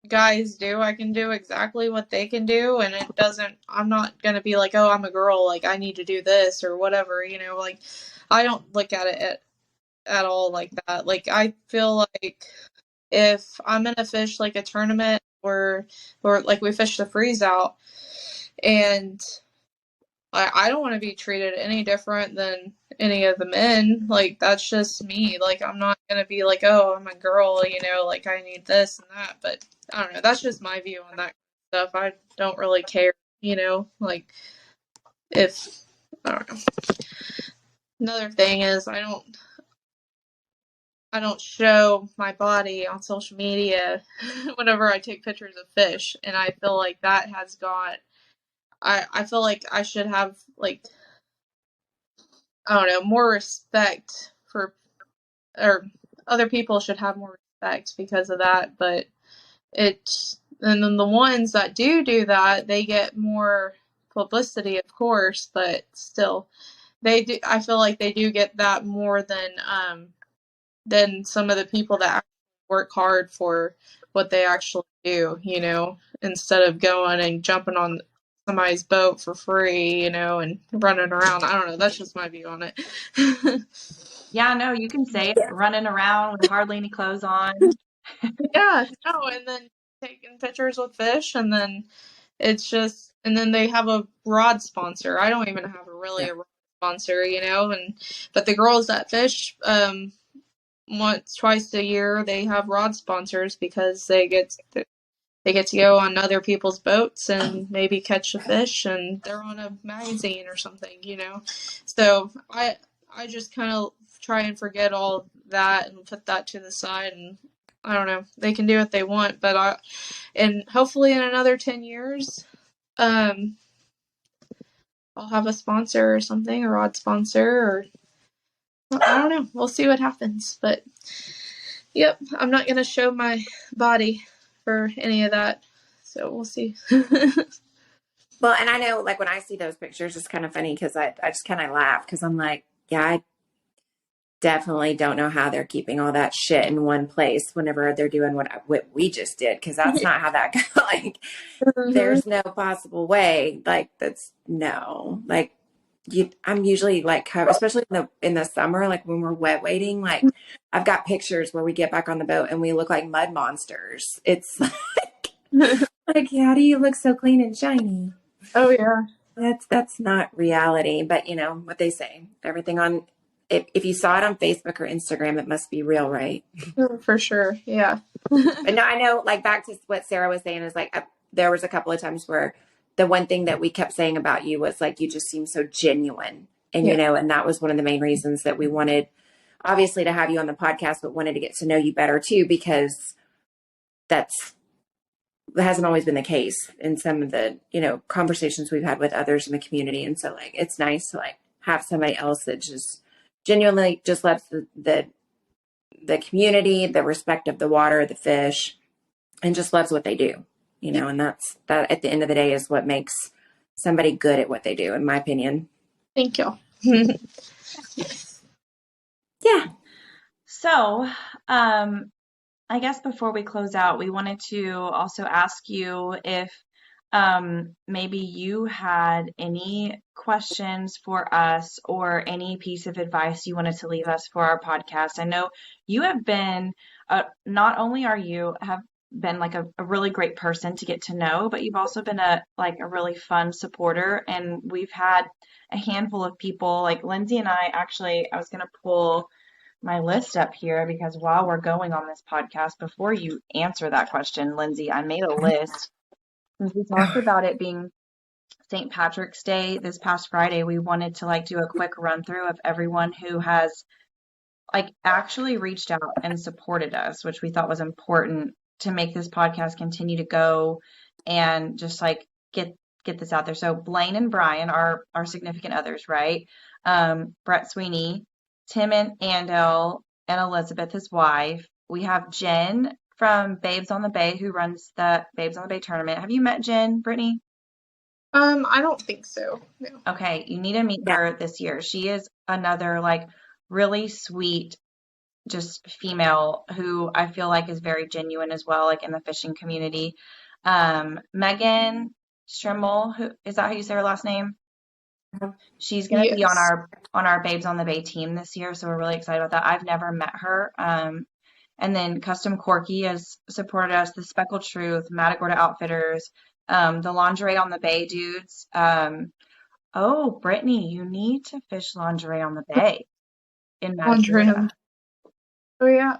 guys do. I can do exactly what they can do, and it doesn't. I'm not gonna be like, oh, I'm a girl, like I need to do this or whatever, like I don't look at it at all like that. Like I feel like if I'm gonna fish like a tournament or like we fished the freeze out and I don't want to be treated any different than any of the men. Like that's just me. Like I'm not gonna be like, oh, I'm a girl, like I need this and that. But I don't know. That's just my view on that stuff. I don't really care, like if I don't know. Another thing is I don't show my body on social media whenever I take pictures of fish, and I feel like that has got. I feel like I should have like I don't know more respect for or other people should have more respect because of that. But and then the ones that do that, they get more publicity, of course, but still, they do. I feel like they do get that more than some of the people that actually work hard for what they actually do. Instead of going and jumping on somebody's boat for free, and running around. I don't know. That's just my view on it. Yeah, no, you can say it. Running around with hardly any clothes on. Yeah, no, and then taking pictures with fish, and then and then they have a rod sponsor. I don't even have a rod sponsor, but the girls that fish, once, twice a year, they have rod sponsors because they get to go on other people's boats and maybe catch a fish, and they're on a magazine or something. So I just kind of try and forget all that and put that to the side, and I don't know. They can do what they want, but and hopefully in another 10 years, um, I'll have a sponsor or something, a rod sponsor, or I don't know. We'll see what happens. But yep, I'm not gonna show my body for any of that. So we'll see. Well, and I know, like, when I see those pictures, it's kind of funny because I just kind of laugh because I'm like, yeah, I definitely don't know how they're keeping all that shit in one place whenever they're doing what we just did, because that's not how that goes. Like, Mhm. there's no possible way. Like, that's no. Like, I'm usually like covered, especially in the summer, like when we're wet wading. Like, I've got pictures where we get back on the boat and we look like mud monsters. It's like, how do you look so clean and shiny? Oh yeah. That's not reality, but you know what they say. Everything on if you saw it on Facebook or Instagram, it must be real, right? For sure. Yeah. But no, I know, like, back to what Sarah was saying is like there was a couple of times where the one thing that we kept saying about you was like you just seem so genuine. And Yeah. and that was one of the main reasons that we wanted obviously to have you on the podcast, but wanted to get to know you better too, because that hasn't always been the case in some of the, conversations we've had with others in the community. And so like it's nice to like have somebody else that just genuinely just loves the community, the respect of the water, the fish, and just loves what they do, Yeah. and that at the end of the day is what makes somebody good at what they do, in my opinion. Thank you. Yeah. So, I guess before we close out, we wanted to also ask you if maybe you had any questions for us or any piece of advice you wanted to leave us for our podcast. I know you have been, not only are you have been like a really great person to get to know, but you've also been a really fun supporter. And we've had a handful of people like Lindsay and I was going to pull my list up here because while we're going on this podcast, before you answer that question, Lindsay, I made a list since we talked about it being St. Patrick's Day this past Friday. We wanted to do a quick run through of everyone who has actually reached out and supported us, which we thought was important to make this podcast continue to go and just get this out there. So Blaine and Brian are our significant others, right? Brett Sweeney, Tim and Andel, and Elizabeth, his wife. We have Jen from Babes on the Bay, who runs the Babes on the Bay tournament. Have you met Jen, Brittany? I don't think so. No. Okay, you need to meet Yeah. her this year. She is another like really sweet, just female who I feel like is very genuine as well, like in the fishing community. Megan Strimmel, who is that how you say her last name? She's going to be Yes. on our Babes on the Bay team this year, so we're really excited about that. I've never met her. And then Custom Corky has supported us, the Speckled Truth, Matagorda Outfitters, the Lingerie on the Bay dudes. Oh, Brittany, you need to fish lingerie on the bay in Andrea. Matagorda. Oh, yeah.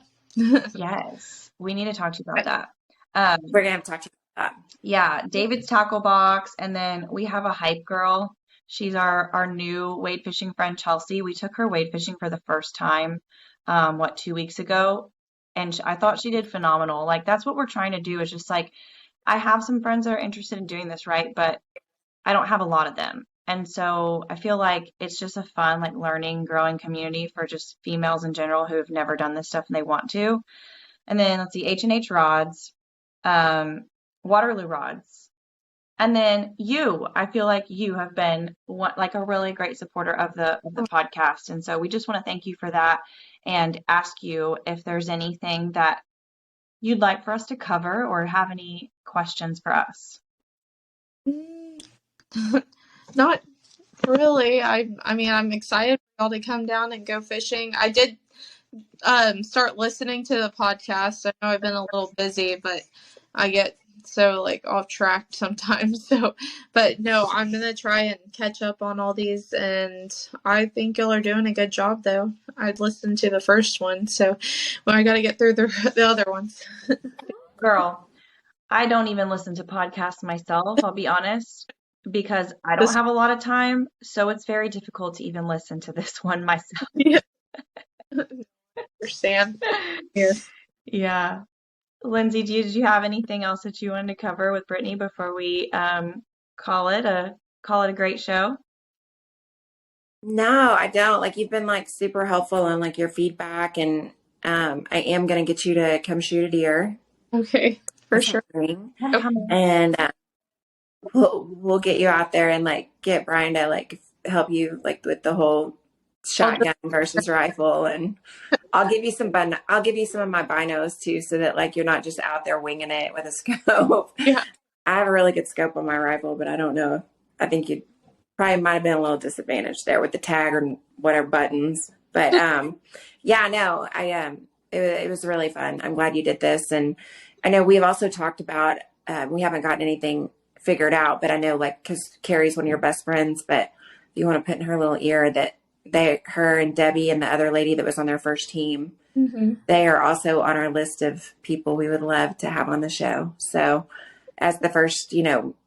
Yes, we need to talk to you about that. We're gonna have to talk to you about Yeah, David's Tackle Box, and then we have a hype girl. She's our new wade fishing friend, Chelsea. We took her wade fishing for the first time, 2 weeks ago, and I thought she did phenomenal. Like that's what we're trying to do is just like I have some friends that are interested in doing this, right? But I don't have a lot of them. And so I feel like it's just a fun, like learning, growing community for just females in general who have never done this stuff and they want to. And then let's see, H&H rods, um, Waterloo rods. And then you, I feel like you have been like a really great supporter of the podcast. And so we just want to thank you for that and ask you if there's anything that you'd like for us to cover or have any questions for us. Not really. I mean, I'm excited for y'all to come down and go fishing. I did start listening to the podcast. I know I've been a little busy, but I get so like off track sometimes. So, but no, I'm gonna try and catch up on all these, and I think y'all are doing a good job. Though I'd listened to the first one, so well, I got to get through the other ones. Girl, I don't even listen to podcasts myself, I'll be honest, because I don't This, have a lot of time. So it's very difficult to even listen to this one myself. yeah, understand. Yeah. Yeah. Lindsay, did you have anything else that you wanted to cover with Brittany before we call it a great show? No, I don't. Like you've been like super helpful on like your feedback, and I am gonna get you to come shoot a deer Okay, for this sure. spring, Oh, and we'll get you out there and like get Brian to like help you like with the whole I'll shotgun versus rifle, and I'll give you some of my binos too, so that like you're not just out there winging it with a scope. yeah. I have a really good scope on my rifle, but I don't know. I think you probably might have been a little disadvantaged there with the tag or whatever buttons. But yeah, no, it was really fun. I'm glad you did this, and I know we've also talked about we haven't gotten anything figured out, but I know like because Carrie's one of your best friends, but you want to put in her little ear that her and Debbie and the other lady that was on their first team, they are also on our list of people we would love to have on the show. So as the first,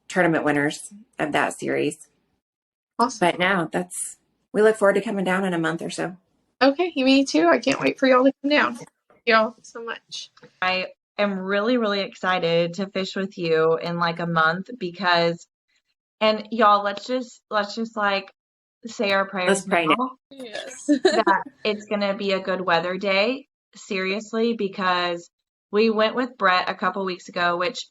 tournament winners of that series. Awesome. But now we look forward to coming down in a month or so. Okay, me too. I can't wait for y'all to come down. Thank y'all so much. I am really, really excited to fish with you in like a month and y'all, let's just like say our prayers Let's pray now. Oh, yes. that it's gonna be a good weather day, seriously, because we went with Brett a couple weeks ago, which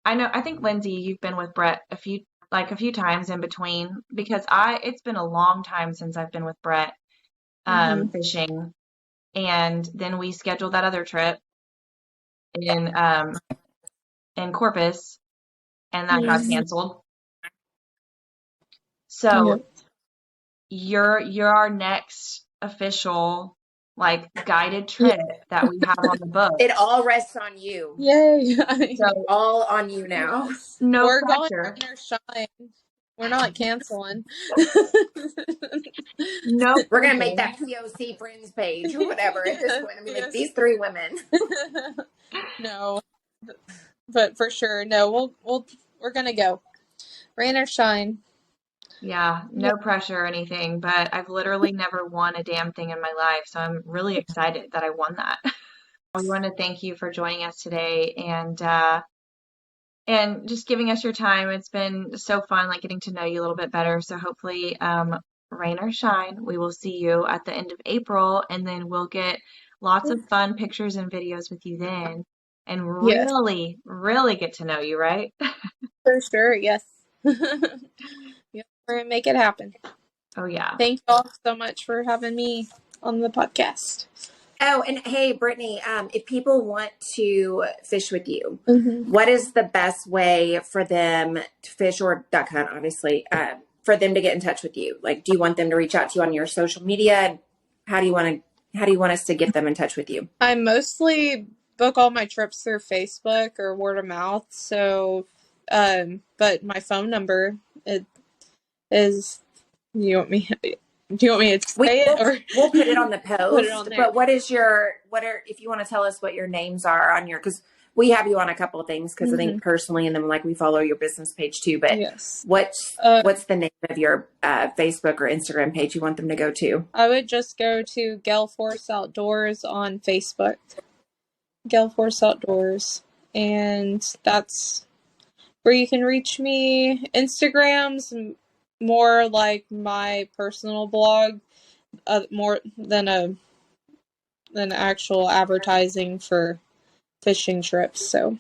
I think Lindsay, you've been with Brett a few times in between because it's been a long time since I've been with Brett fishing. And then we scheduled that other trip in Corpus and that got canceled. So you're our next official like guided trip that we have on the book. It all rests on you. Yay. So all on you now. No We're pressure. going shine. We're not canceling. No We're going to pressure. make that POC friends page or whatever at this point. I mean, like these three women. No, but for sure. No, we're going to go. Rain or shine. Yeah, no pressure or anything, but I've literally never won a damn thing in my life, so I'm really excited that I won that. We want to thank you for joining us today and just giving us your time. It's been so fun, like getting to know you a little bit better. So hopefully, rain or shine, we will see you at the end of April, and then we'll get lots of fun pictures and videos with you then, and really, really get to know you, right? For sure, yes. Yeah, we're gonna make it happen. Oh yeah. Thank you all so much for having me on the podcast. Oh, and hey, Brittany, if people want to fish with you, Mm-hmm. what is the best way for them to fish or duck hunt, obviously, for them to get in touch with you? Like, do you want them to reach out to you on your social media? How do you want us to get them in touch with you? I mostly book all my trips through Facebook or word of mouth. So, but my phone number is. Do you want me to say it, or We'll put it on the put it on post. there? But if you want to tell us what your names are on your, because we have you on a couple of things, because I think personally, and then like we follow your business page too. But Yes. what's the name of your Facebook or Instagram page you want them to go to? I would just go to Gale Force Outdoors on Facebook. Gale Force Outdoors, and that's where you can reach me. Instagram's more like my personal blog, more than actual advertising for fishing trips. So,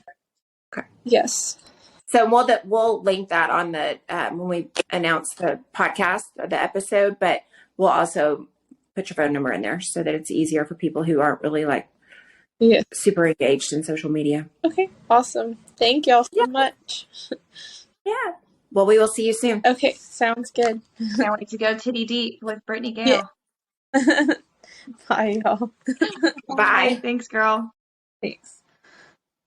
Okay. yes. So we'll link that on the when we announce the podcast or the episode, but we'll also put your phone number in there so that it's easier for people who aren't really like super engaged in social media. Okay, awesome. Thank y'all so much. Yeah. Well, we will see you soon. Okay, sounds good. Can't wait to go titty deep with Brittany Gale. Bye, y'all. Bye. Thanks, girl. Thanks.